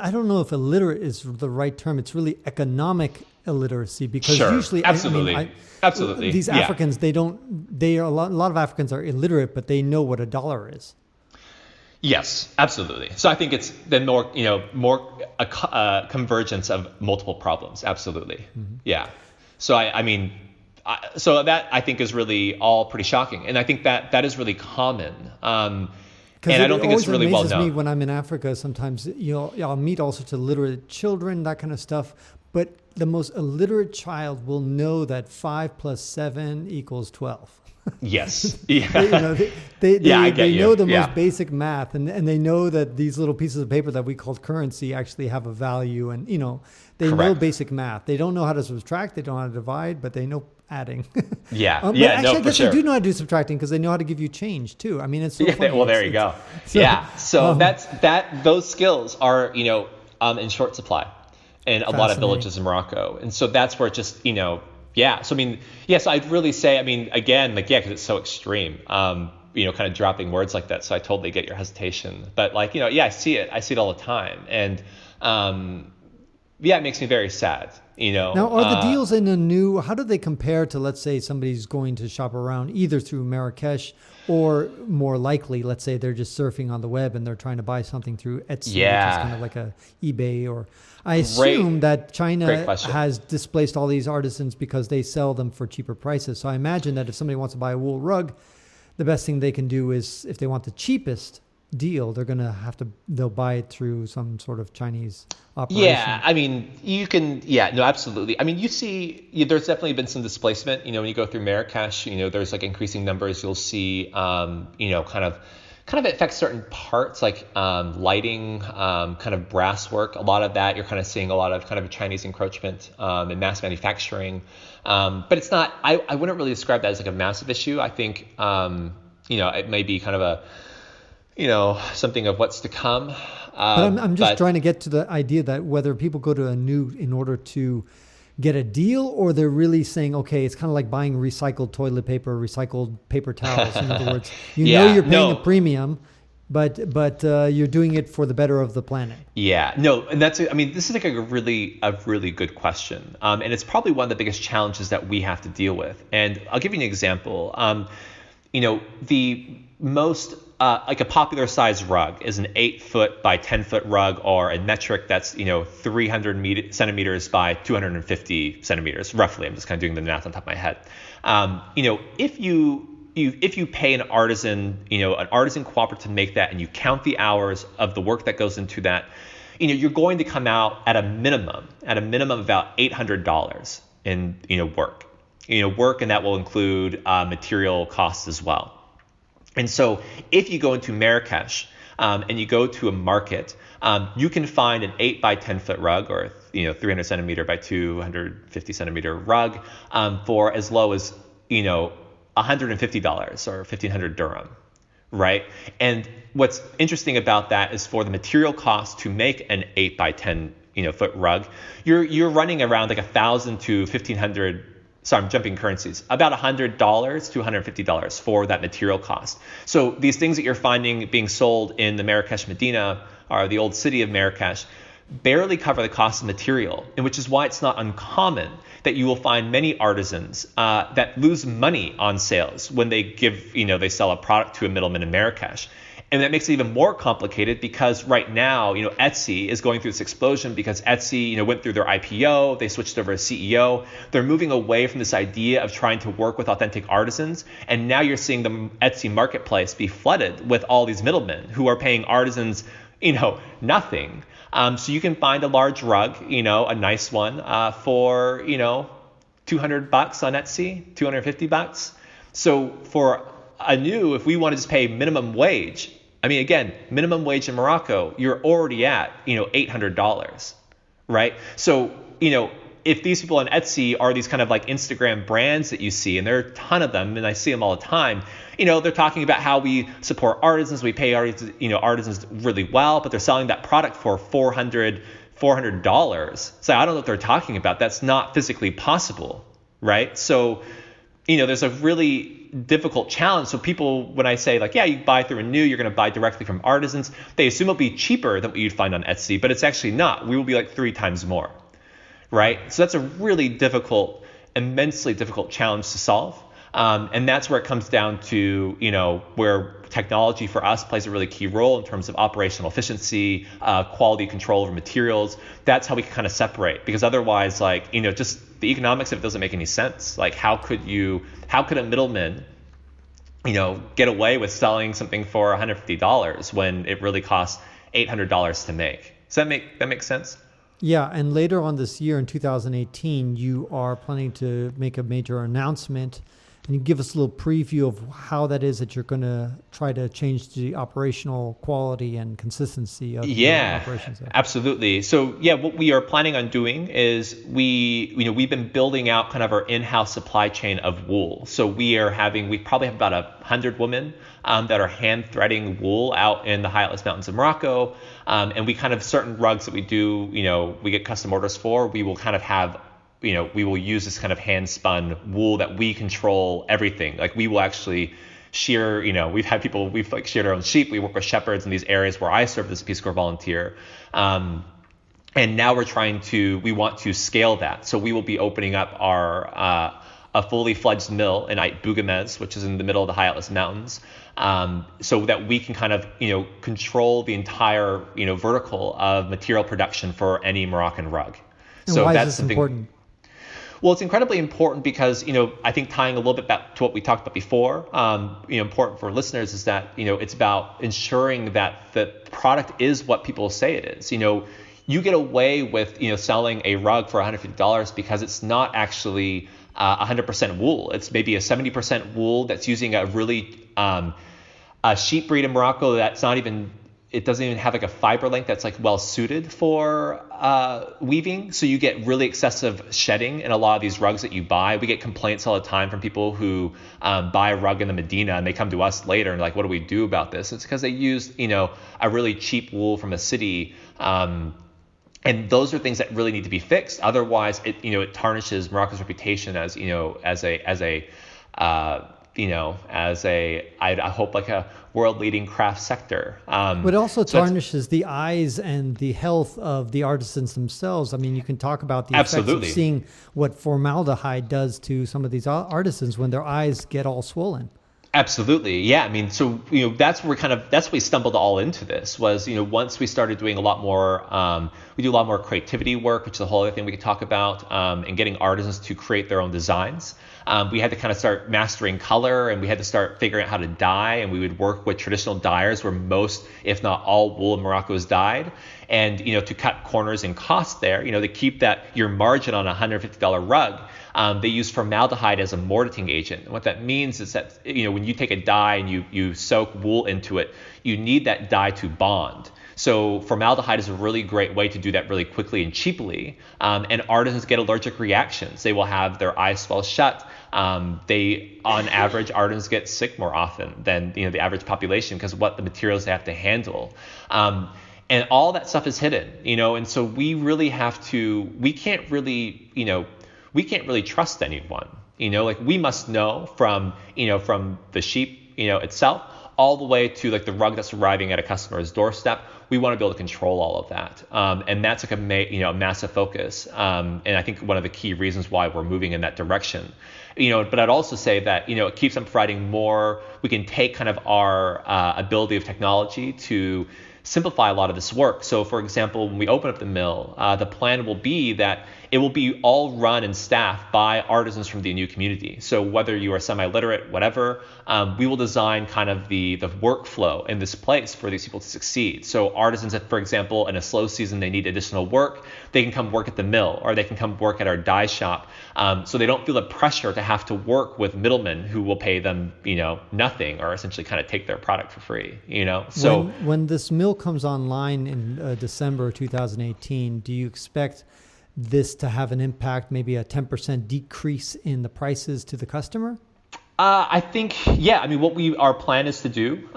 I don't know if illiterate is the right term. It's really economic illiteracy, because usually, absolutely. Absolutely. These Africans, a lot of Africans are illiterate, but they know what a dollar is. Yes, absolutely. So I think it's then more a convergence of multiple problems. Absolutely. Mm-hmm. Yeah. So so that I think is really all pretty shocking, and I think that is really common. And I don't think it's really well known. It amazes me when I'm in Africa. Sometimes I'll meet all sorts of literate children, that kind of stuff. But the most illiterate child will know that 5 plus 7 equals 12. Yes. Yeah. They know the most basic math, and they know that these little pieces of paper that we call currency actually have a value, and they Correct. know basic math. They don't know how to subtract, they don't know how to divide, but they know adding. Yeah. But actually, I guess they do know how to do subtracting because they know how to give you change too. I mean, it's so funny. Well, there you go. So those skills are in short supply in a lot of villages in Morocco, and so that's where it just So so I'd really say, again, because it's so extreme, kind of dropping words like that. So I totally get your hesitation, but I see it all the time, and it makes me very sad. Now, are the deals in Anou, how do they compare to, let's say, somebody's going to shop around either through Marrakesh, or more likely, let's say they're just surfing on the web and they're trying to buy something through Etsy, which is kind of like a eBay, or I assume that China has displaced all these artisans because they sell them for cheaper prices. So I imagine that if somebody wants to buy a wool rug, the best thing they can do is, if they want the cheapest deal, they'll buy it through some sort of Chinese operation. You can, absolutely. You see, there's definitely been some displacement. When you go through Marrakesh, there's like increasing numbers. You'll see, kind of affects certain parts like lighting, kind of brass work. A lot of that, you're kind of seeing a lot of kind of Chinese encroachment in mass manufacturing. But it's not, I wouldn't really describe that as like a massive issue. I think, it may be kind of a, something of what's to come. But I'm just trying to get to the idea that whether people go to Anou in order to get a deal, or they're really saying, okay, it's kind of like buying recycled toilet paper, recycled paper towels. In other words, you're paying a premium, but you're doing it for the better of the planet. Yeah, no, and this is like a really good question, and it's probably one of the biggest challenges that we have to deal with. And I'll give you an example. The most like a popular size rug is an 8-foot by 10-foot rug, or a metric that's 300 centimeters by 250 centimeters roughly. I'm just kind of doing the math on top of my head. If you pay an artisan cooperative to make that, and you count the hours of the work that goes into that, you're going to come out at a minimum about $800 in work, and that will include material costs as well. And so if you go into Marrakesh and you go to a market, you can find an 8 by 10 foot rug, or 300 centimeter by 250 centimeter rug for as low as $150 or 1,500 dirham, right? And what's interesting about that is, for the material cost to make an 8 by 10 foot rug, you're running around like $1,000 to $1,500. So I'm jumping currencies, about $100 to $150 for that material cost. So these things that you're finding being sold in the Marrakesh Medina, or the old city of Marrakesh, barely cover the cost of material, and which is why it's not uncommon that you will find many artisans that lose money on sales when they sell a product to a middleman in Marrakesh. And that makes it even more complicated because right now, Etsy is going through this explosion because Etsy, went through their IPO. They switched over a CEO. They're moving away from this idea of trying to work with authentic artisans. And now you're seeing the Etsy marketplace be flooded with all these middlemen who are paying artisans, nothing. So you can find a large rug, a nice one for, $200 on Etsy, $250. So for Anou, if we want to just pay minimum wage, again, minimum wage in Morocco, you're already at, $800, right? So, if these people on Etsy are these kind of like Instagram brands that you see, and there are a ton of them, and I see them all the time, they're talking about how we support artisans, we pay artisans really well, but they're selling that product for $400. So I don't know what they're talking about. That's not physically possible, right? So, there's a really difficult challenge. So people, when I say like, you buy through Anou, you're going to buy directly from artisans, they assume it'll be cheaper than what you'd find on Etsy, but it's actually not. We will be like 3 times more, right? So that's a really difficult, immensely difficult challenge to solve. And that's where it comes down to, where technology for us plays a really key role in terms of operational efficiency, quality control over materials. That's how we can kind of separate, because otherwise, like, just the economics of it doesn't make any sense. Like, how could a middleman, get away with selling something for $150 when it really costs $800 to make? Does that make sense? Yeah, and later on this year in 2018, you are planning to make a major announcement. And you give us a little preview of how that is that you're going to try to change the operational quality and consistency of your Yeah, operations there. absolutely. So yeah, what we are planning on doing is we've been building out kind of our in-house supply chain of wool. So we probably have about 100 women that are hand threading wool out in the high Atlas Mountains of Morocco. And we kind of certain rugs that we do, we get custom orders for, we will kind of have we will use this kind of hand spun wool that we control everything. Like we will actually shear, we've like sheared our own sheep. We work with shepherds in these areas where I serve as a Peace Corps volunteer. And now we want to scale that. So we will be opening up a fully fledged mill in Ait Bougamez, which is in the middle of the high Atlas Mountains, so that we can kind of, control the entire, vertical of material production for any Moroccan rug. And why is this important? Well, it's incredibly important because, I think tying a little bit back to what we talked about before, important for listeners is that, it's about ensuring that the product is what people say it is. You get away with, selling a rug for $150 because it's not actually 100% wool. It's maybe a 70% wool that's using a really a sheep breed in Morocco that's it doesn't even have like a fiber length that's like well suited for weaving. So you get really excessive shedding in a lot of these rugs that you buy. We get complaints all the time from people who buy a rug in the Medina and they come to us later and like, what do we do about this? It's because they used, a really cheap wool from a city. And those are things that really need to be fixed. Otherwise, it tarnishes Morocco's reputation as, I hope like a world-leading craft sector. But it also tarnishes the eyes and the health of the artisans themselves. I mean, you can talk about the effects of seeing what formaldehyde does to some of these artisans when their eyes get all swollen. Absolutely. Yeah. I mean, so, that's where we stumbled all into this was, once we started doing a lot more, we do a lot more creativity work, which is a whole other thing we could talk about, and getting artisans to create their own designs. We had to kind of start mastering color and we had to start figuring out how to dye, and we would work with traditional dyers where most, if not all, wool in Morocco is dyed. And, to cut corners and cost there, to keep your margin on a $150 rug, they use formaldehyde as a mortising agent. And what that means is that, when you take a dye and you soak wool into it, you need that dye to bond. So formaldehyde is a really great way to do that really quickly and cheaply. And artisans get allergic reactions. They will have their eyes swell shut. On average, artisans get sick more often than the average population because of what the materials they have to handle. And all that stuff is hidden, and so we can't really trust anyone, like we must know from the sheep, itself, all the way to like the rug that's arriving at a customer's doorstep. We want to be able to control all of that. And that's like a massive focus. And I think one of the key reasons why we're moving in that direction, but I'd also say that, it keeps on providing more. We can take kind of our ability of technology to simplify a lot of this work. So for example, when we open up the mill, the plan will be that it will be all run and staffed by artisans from the Anou community. So whether you are semi-literate, whatever, we will design kind of the workflow in this place for these people to succeed. So artisans that, for example, in a slow season, they need additional work, they can come work at the mill or they can come work at our dye shop. So they don't feel the pressure to have to work with middlemen who will pay them, nothing or essentially kind of take their product for free, So when this mill comes online in December 2018, do you expect this to have an impact, maybe a 10% decrease in the prices to the customer? I think, yeah. I mean, our plan is to do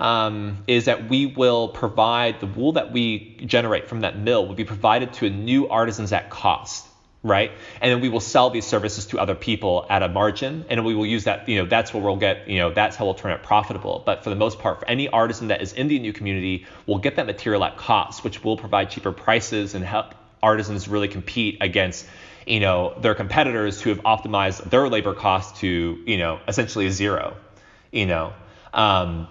is that we will provide the wool that we generate from that mill will be provided to Anou artisans at cost, right? And then we will sell these services to other people at a margin, and we will use that. That's where we'll get. That's how we'll turn it profitable. But for the most part, for any artisan that is in the Anou community, we'll get that material at cost, which will provide cheaper prices and help artisans really compete against their competitors who have optimized their labor costs to essentially zero.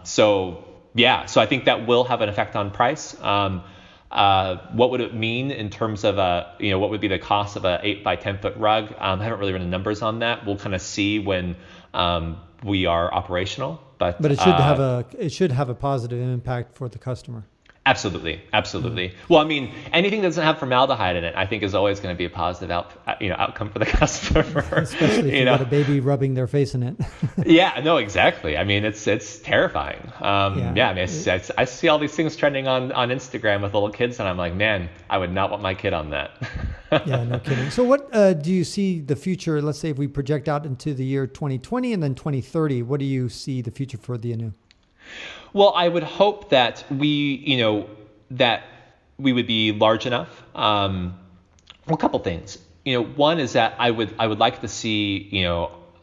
So I think that will have an effect on price. What would it mean in terms of what would be the cost of a 8 by 10 foot rug? I haven't really run numbers on that. We'll kind of see when we are operational, but it should have a positive impact for the customer. Absolutely, absolutely. Well, I mean, anything that doesn't have formaldehyde in it, I think, is always going to be a positive outcome for the customer. Especially if you've got a baby rubbing their face in it. Yeah, no, exactly. I mean, it's terrifying. Yeah, I mean, I see all these things trending on Instagram with little kids, and I'm like, man, I would not want my kid on that. Yeah, no kidding. So what do you see the future? Let's say if we project out into the year 2020 and then 2030, what do you see the future for the Anou? Well, I would hope that we would be large enough. Well, a couple things. One is that I would like to see,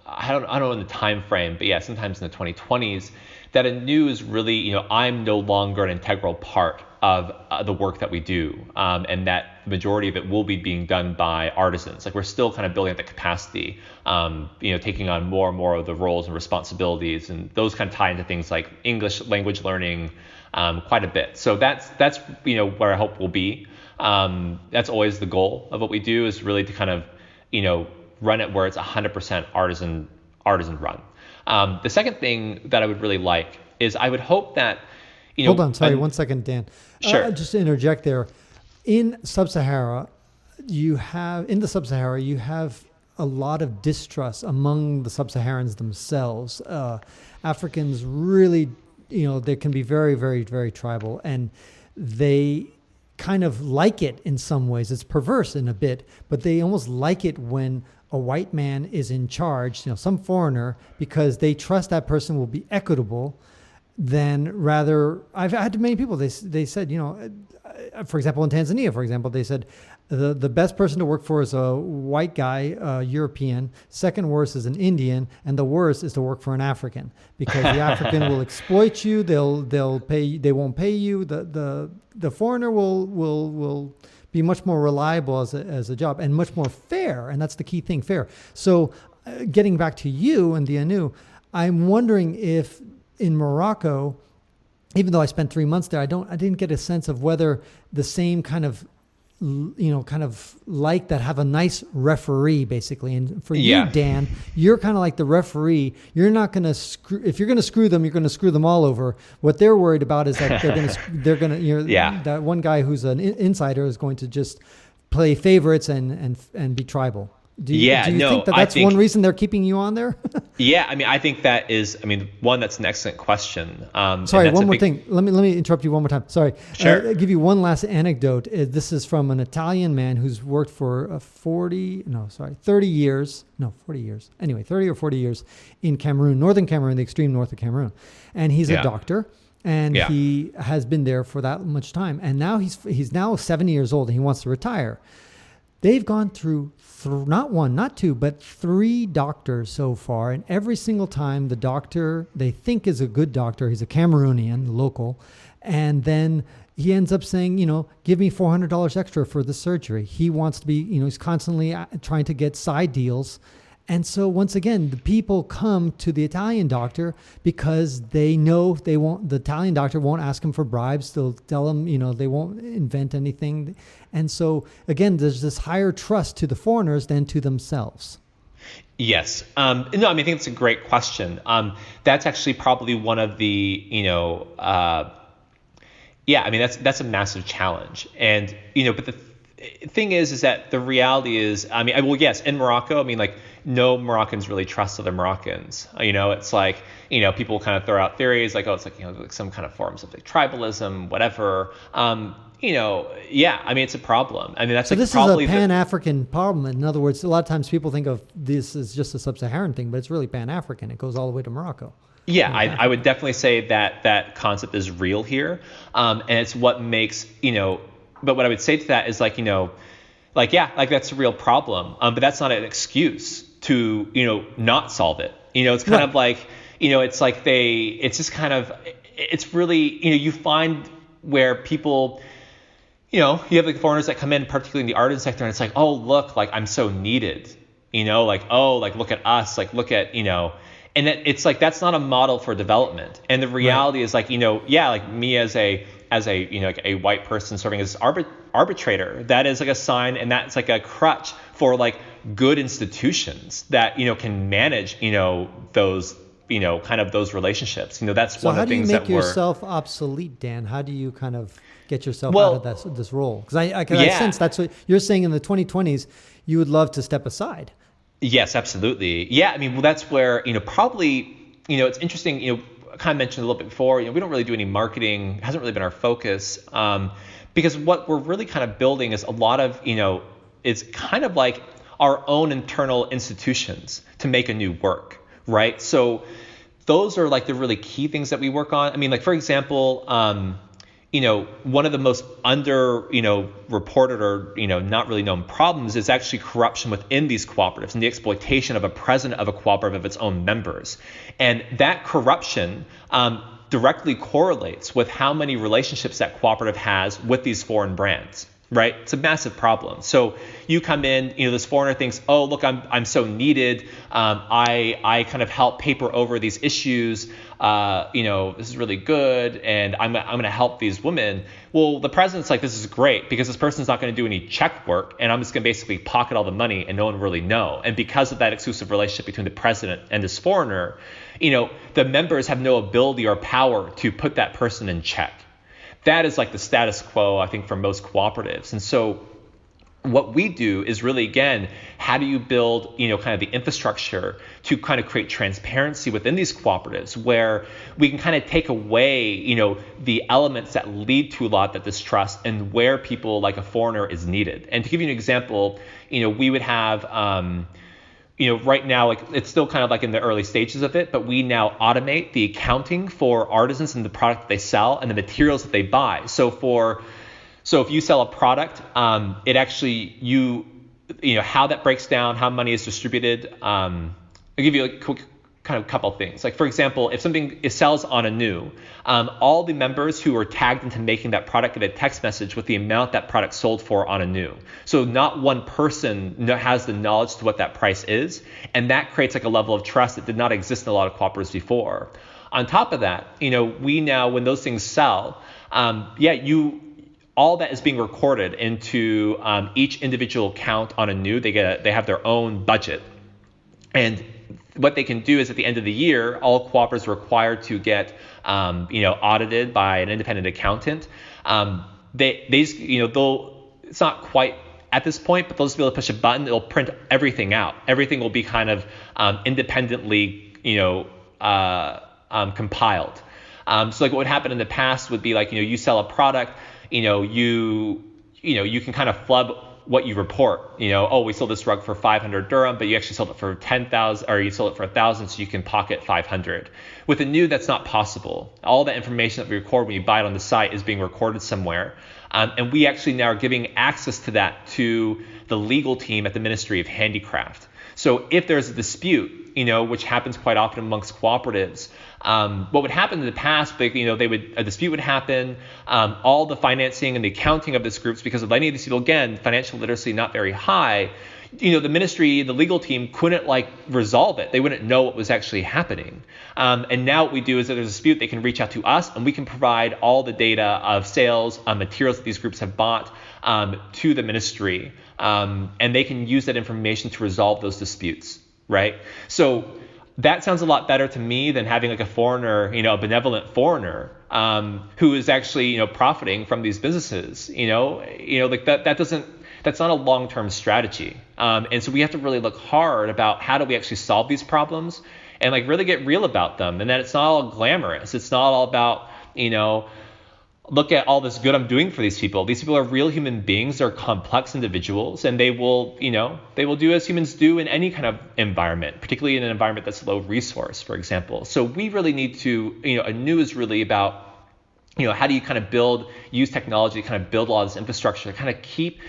I don't know in the time frame, but yeah, sometimes in the 2020s, that Anou is really, I'm no longer an integral part of the work that we do, and that the majority of it will be being done by artisans. Like, we're still kind of building up the capacity, taking on more and more of the roles and responsibilities, and those kind of tie into things like English language learning quite a bit. So that's where I hope we'll be. That's always the goal of what we do, is really to kind of run it where it's 100% artisan run. The second thing that I would really like is I would hope that hold on, sorry, 1 second, Dan. Sure. Just to interject there, in Sub-Sahara, you have a lot of distrust among the Sub-Saharans themselves. Africans really, they can be very, very, very tribal, and they kind of like it in some ways. It's perverse in a bit, but they almost like it when a white man is in charge, some foreigner, because they trust that person will be equitable. Then rather, I've had many people, they said, for example, in Tanzania, they said the best person to work for is a white guy, European. Second worst is an Indian, and the worst is to work for an African, because the African will exploit you. They'll pay. They won't pay you. The foreigner will be much more reliable as a job, and much more fair. And that's the key thing, fair. So, getting back to you and the Anou, I'm wondering if in Morocco, even though I spent 3 months there, I didn't get a sense of whether the same kind of like that have a nice referee, basically. And for you, Dan, you're kind of like the referee. You're not going to if you're going to screw them, you're going to screw them all over. What they're worried about is that they're going to, that one guy who's an insider is going to just play favorites and be tribal. Do you think that's one reason they're keeping you on there? Yeah, I mean, I think that is, one, that's an excellent question. Sorry, one more thing. Let me interrupt you one more time. Sorry. Sure. I'll give you one last anecdote. This is from an Italian man who's worked for 30 years. No, 40 years. Anyway, 30 or 40 years in Cameroon, northern Cameroon, the extreme north of Cameroon. And he's a doctor. And he has been there for that much time. And now he's now 70 years old and he wants to retire. They've gone through not one, not two, but 3 doctors so far. And every single time the doctor they think is a good doctor, he's a Cameroonian, local. And then he ends up saying, give me $400 extra for the surgery. He wants to be, he's constantly trying to get side deals. And so once again, the people come to the Italian doctor because they know the Italian doctor won't ask them for bribes. They'll tell them, they won't invent anything. And so again, there's this higher trust to the foreigners than to themselves. Yes. I think it's a great question. That's actually probably one of the, that's a massive challenge. And, but the thing is that the reality is, yes, in Morocco, no Moroccans really trust other Moroccans. It's like, people kind of throw out theories like, it's like, like some kind of forms of like tribalism, whatever. It's a problem. That's so like this probably is a Pan-African problem. In other words, a lot of times people think of this as just a sub-Saharan thing, but it's really Pan-African. It goes all the way to Morocco. Yeah, I would definitely say that concept is real here. And it's what makes, but what I would say to that is that's a real problem. But that's not an excuse to, not solve it. It's kind of like, it's really, you find where people, you have like foreigners that come in, particularly in the art sector, and it's like, oh, look, like I'm so needed, look at us, look at, and it's like, that's not a model for development. And the reality is like, me as a white person serving as arbitrator, that is like a sign, and that's like a crutch for like good institutions that, can manage, those kind of those relationships. That's So one how of the do you things make that we're. yourself obsolete, Dan? How do you kind of get yourself Well, out of this role? Because I yeah. sense that's what you're saying in the 2020s. You would love to step aside. Yes, absolutely. Yeah, I mean, well, that's where, probably, it's interesting, I kind of mentioned a little bit before, we don't really do any marketing, hasn't really been our focus, because what we're really kind of building is a lot of, it's kind of like our own internal institutions to make a new work, right? So those are like the really key things that we work on. I mean, like, for example, one of the most reported or, not really known problems is actually corruption within these cooperatives and the exploitation of a president of a cooperative of its own members. And that corruption directly correlates with how many relationships that cooperative has with these foreign brands. Right? It's a massive problem. So you come in, this foreigner thinks, oh, look, I'm so needed. I kind of help paper over these issues. This is really good. And I'm going to help these women. Well, the president's like, this is great because this person's not going to do any check work. And I'm just going to basically pocket all the money and no one really know. And because of that exclusive relationship between the president and this foreigner, the members have no ability or power to put that person in check. That is like the status quo, I think, for most cooperatives. And so what we do is really, again, how do you build, kind of the infrastructure to kind of create transparency within these cooperatives where we can kind of take away, the elements that lead to a lot of that distrust and where people like a foreigner is needed. And to give you an example, we would have, right now, like it's still kind of like in the early stages of it, but we now automate the accounting for artisans and the product that they sell and the materials that they buy. So if you sell a product, it actually, how that breaks down, how money is distributed. I'll give you a quick kind of couple things. Like, for example, if something sells on Anou, all the members who are tagged into making that product get a text message with the amount that product sold for on Anou. So not one person has the knowledge to what that price is, and that creates like a level of trust that did not exist in a lot of cooperatives before. On top of that, we now, when those things sell, all that is being recorded into each individual account on Anou. They have their own budget, and what they can do is at the end of the year, all cooperatives are required to get, audited by an independent accountant. It's not quite at this point, but they'll just be able to push a button. It'll print everything out. Everything will be kind of independently, compiled. So like what would happen in the past would be like, you sell a product, you can kind of flub what you report, we sold this rug for 500 dirham, but you actually sold it for 10,000, or you sold it for 1,000, so you can pocket 500. With Anou, that's not possible. All that information that we record when you buy it on the site is being recorded somewhere. And we actually now are giving access to that to the legal team at the Ministry of Handicraft. So if there's a dispute, which happens quite often amongst cooperatives, what would happen in the past, a dispute would happen, all the financing and the accounting of these groups, because of many of these people, again, financial literacy not very high, the ministry, the legal team couldn't resolve it. They wouldn't know what was actually happening. And now what we do is that there's a dispute, they can reach out to us and we can provide all the data of sales, materials that these groups have bought to the ministry. And they can use that information to resolve those disputes, right? So that sounds a lot better to me than having a foreigner, a benevolent foreigner who is actually, profiting from these businesses, that's not a long-term strategy. And so we have to really look hard about how do we actually solve these problems and really get real about them. And that it's not all glamorous. It's not all about, look at all this good I'm doing for these people. These people are real human beings. They're complex individuals, and they will do as humans do in any kind of environment, particularly in an environment that's low resource, for example. So we really need to, Anou is really about, how do you kind of use technology to kind of build all this infrastructure to kind of keep,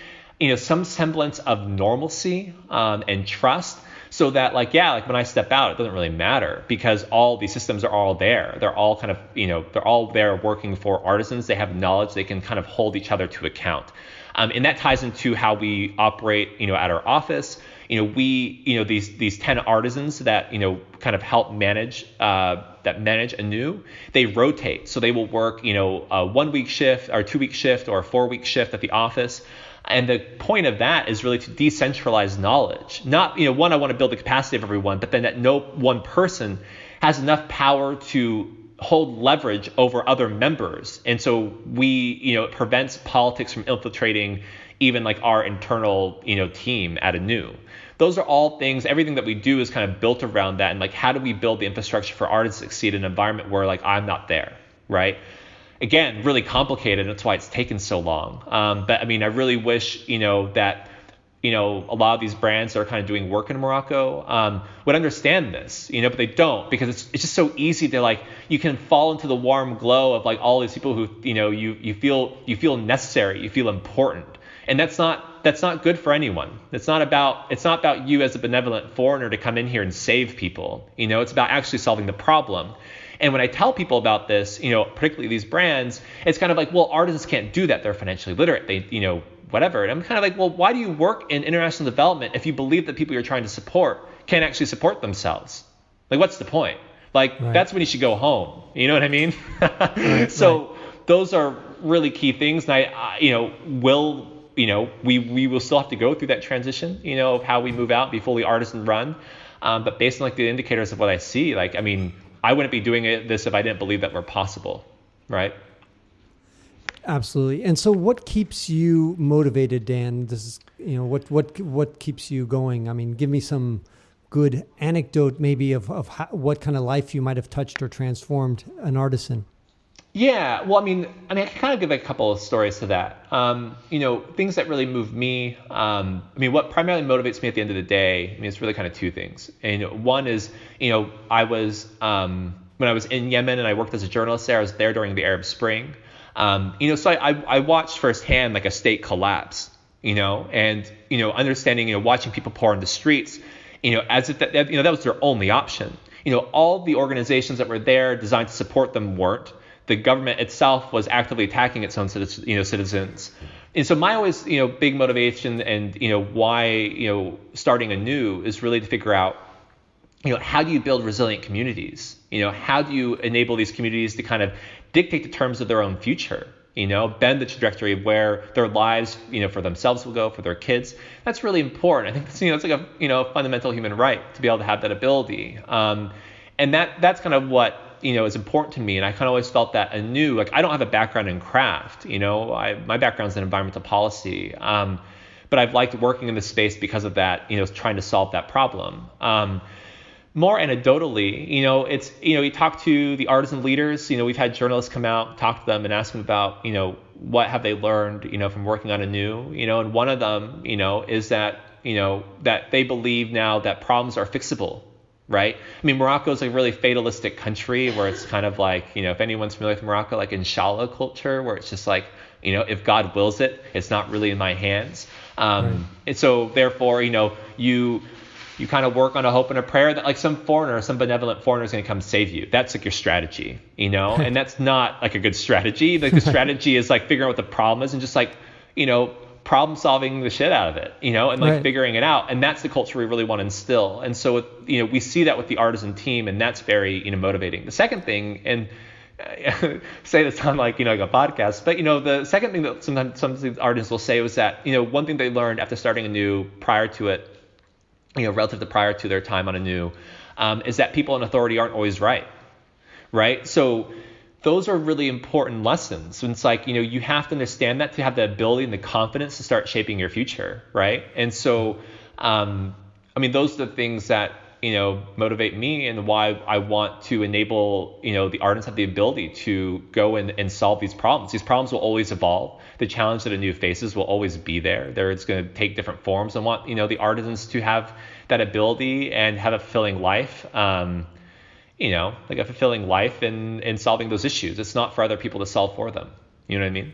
some semblance of normalcy and trust. So that when I step out, it doesn't really matter because all these systems are all there. They're all kind of, they're all there working for artisans. They have knowledge. They can kind of hold each other to account. And that ties into how we operate, at our office. These 10 artisans that, kind of help manage Anou, they rotate. So they will work, a 1 week shift or 2 week shift or a 4 week shift at the office. And the point of that is really to decentralize knowledge. Not, I want to build the capacity of everyone, but then that no one person has enough power to hold leverage over other members. And so it prevents politics from infiltrating even like our internal, team at Anou. Those are all things, everything that we do is kind of built around that. And like, how do we build the infrastructure for artists to succeed in an environment where like I'm not there, right? Again, really complicated. That's why it's taken so long. But I mean, I really wish, that, a lot of these brands that are kind of doing work in Morocco would understand this, but they don't, because it's just so easy to like, you can fall into the warm glow of like all these people who, you feel necessary, you feel important. And that's not good for anyone. It's not about you as a benevolent foreigner to come in here and save people. It's about actually solving the problem. And when I tell people about this, particularly these brands, it's kind of like, well, artisans can't do that. They're financially literate. They, whatever. And I'm kind of like, well, why do you work in international development if you believe that people you're trying to support can't actually support themselves? Like, what's the point? Like, right. That's when you should go home. You know what I mean? Right, so right. Those are really key things. And we will still have to go through that transition, of how we move out, be fully artisan run. But based on like the indicators of what I see, like, I mean, I wouldn't be doing this if I didn't believe that we're possible, right? Absolutely. And so what keeps you motivated, Dan? This is, what keeps you going? I mean, give me some good anecdote maybe of what kind of life you might have touched or transformed an artisan. Yeah, well, I mean, I can kind of give a couple of stories to that. Things that really move me. What primarily motivates me at the end of the day, it's really kind of two things. And one is, I was when I was in Yemen and I worked as a journalist there. I was there during the Arab Spring. So I watched firsthand like a state collapse. And understanding, watching people pour on the streets, as if that was their only option. All the organizations that were there designed to support them weren't. The government itself was actively attacking its own citizens. And so my always, big motivation and, why, starting Anou is really to figure out, how do you build resilient communities? How do you enable these communities to kind of dictate the terms of their own future? Bend the trajectory of where their lives, for themselves will go, for their kids. That's really important. I think it's, it's like a, fundamental human right to be able to have that ability. And that's kind of what, is important to me. And I kind of always felt that Anou, like I don't have a background in craft, my background's in environmental policy. But I've liked working in this space because of that, trying to solve that problem. More anecdotally, it's, you talk to the artisan leaders, we've had journalists come out, talk to them and ask them about, what have they learned, from working on Anou, and one of them, is that, that they believe now that problems are fixable. Right. Morocco is a really fatalistic country where it's kind of like, if anyone's familiar with Morocco, like inshallah culture, where it's just like, if God wills it, it's not really in my hands. Right. And so therefore, you kind of work on a hope and a prayer that like some benevolent foreigner is going to come save you. That's like your strategy, and that's not like a good strategy. Like the strategy is like figuring out what the problem is and just like, problem solving the shit out of it, and like right. Figuring it out. And that's the culture we really want to instill. And so, we see that with the artisan team, and that's very, motivating. The second thing, and say this on like, like a podcast, but, the second thing that sometimes some of the artists will say was that, one thing they learned after starting Anou prior to it, relative to prior to their time on Anou, is that people in authority aren't always right. Right. So those are really important lessons. And it's like, you have to understand that to have the ability and the confidence to start shaping your future. Right. And so, those are the things that, motivate me and why I want to enable, the artists have the ability to go and solve these problems. These problems will always evolve. The challenge that Anou faces will always be there. It's going to take different forms. I want, the artisans to have that ability and have a fulfilling life. Like a fulfilling life in solving those issues. It's not for other people to solve for them. You know what I mean?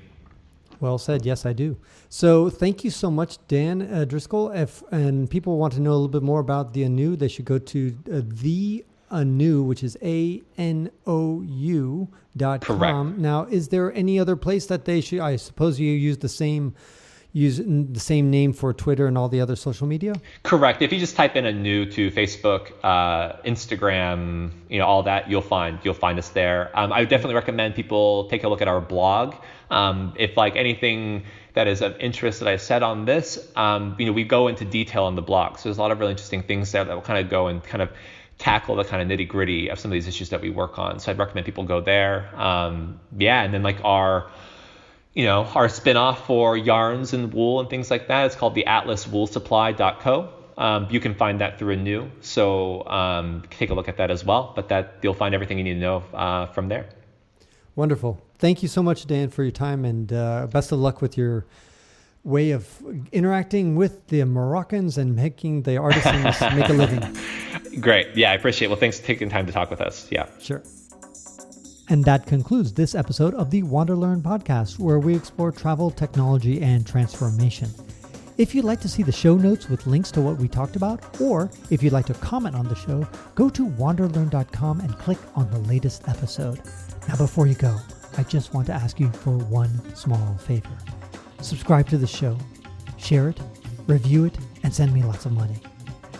Well said. Yes, I do. So thank you so much, Dan Driscoll. And people want to know a little bit more about the Anou, they should go to the Anou, which is ANOU.com. Correct. Now, is there any other place that they should, I suppose you use the same name for Twitter and all the other social media? Correct. If you just type in Anou to Facebook, Instagram, all that, you'll find us there. I would definitely recommend people take a look at our blog. If like anything that is of interest that I said on this, we go into detail on the blog. So there's a lot of really interesting things there that will kind of go and kind of tackle the kind of nitty gritty of some of these issues that we work on. So I'd recommend people go there. And then like our spin-off for yarns and wool and things like that, it's called the atlaswoolsupply.co. You can find that through Anou. So take a look at that as well. But you'll find everything you need to know from there. Wonderful. Thank you so much, Dan, for your time, and best of luck with your way of interacting with the Moroccans and making the artisans make a living. Great. Yeah, I appreciate it. Well, thanks for taking time to talk with us. Yeah. Sure. And that concludes this episode of the WanderLearn podcast, where we explore travel, technology, and transformation. If you'd like to see the show notes with links to what we talked about, or if you'd like to comment on the show, go to wanderlearn.com and click on the latest episode. Now, before you go, I just want to ask you for one small favor. Subscribe to the show, share it, review it, and send me lots of money.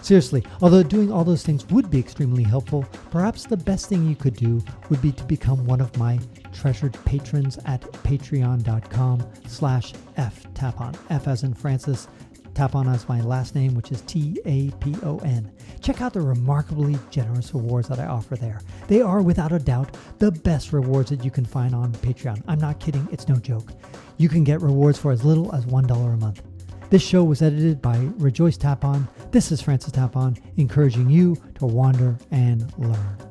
Seriously, although doing all those things would be extremely helpful, perhaps the best thing you could do would be to become one of my treasured patrons at patreon.com/ftapon. F as in Francis, Tapon as my last name, which is Tapon. Check out the remarkably generous rewards that I offer there. They are, without a doubt, the best rewards that you can find on Patreon. I'm not kidding, it's no joke. You can get rewards for as little as $1 a month. This show was edited by Rejoice Tapon. This is Francis Tapon, encouraging you to wander and learn.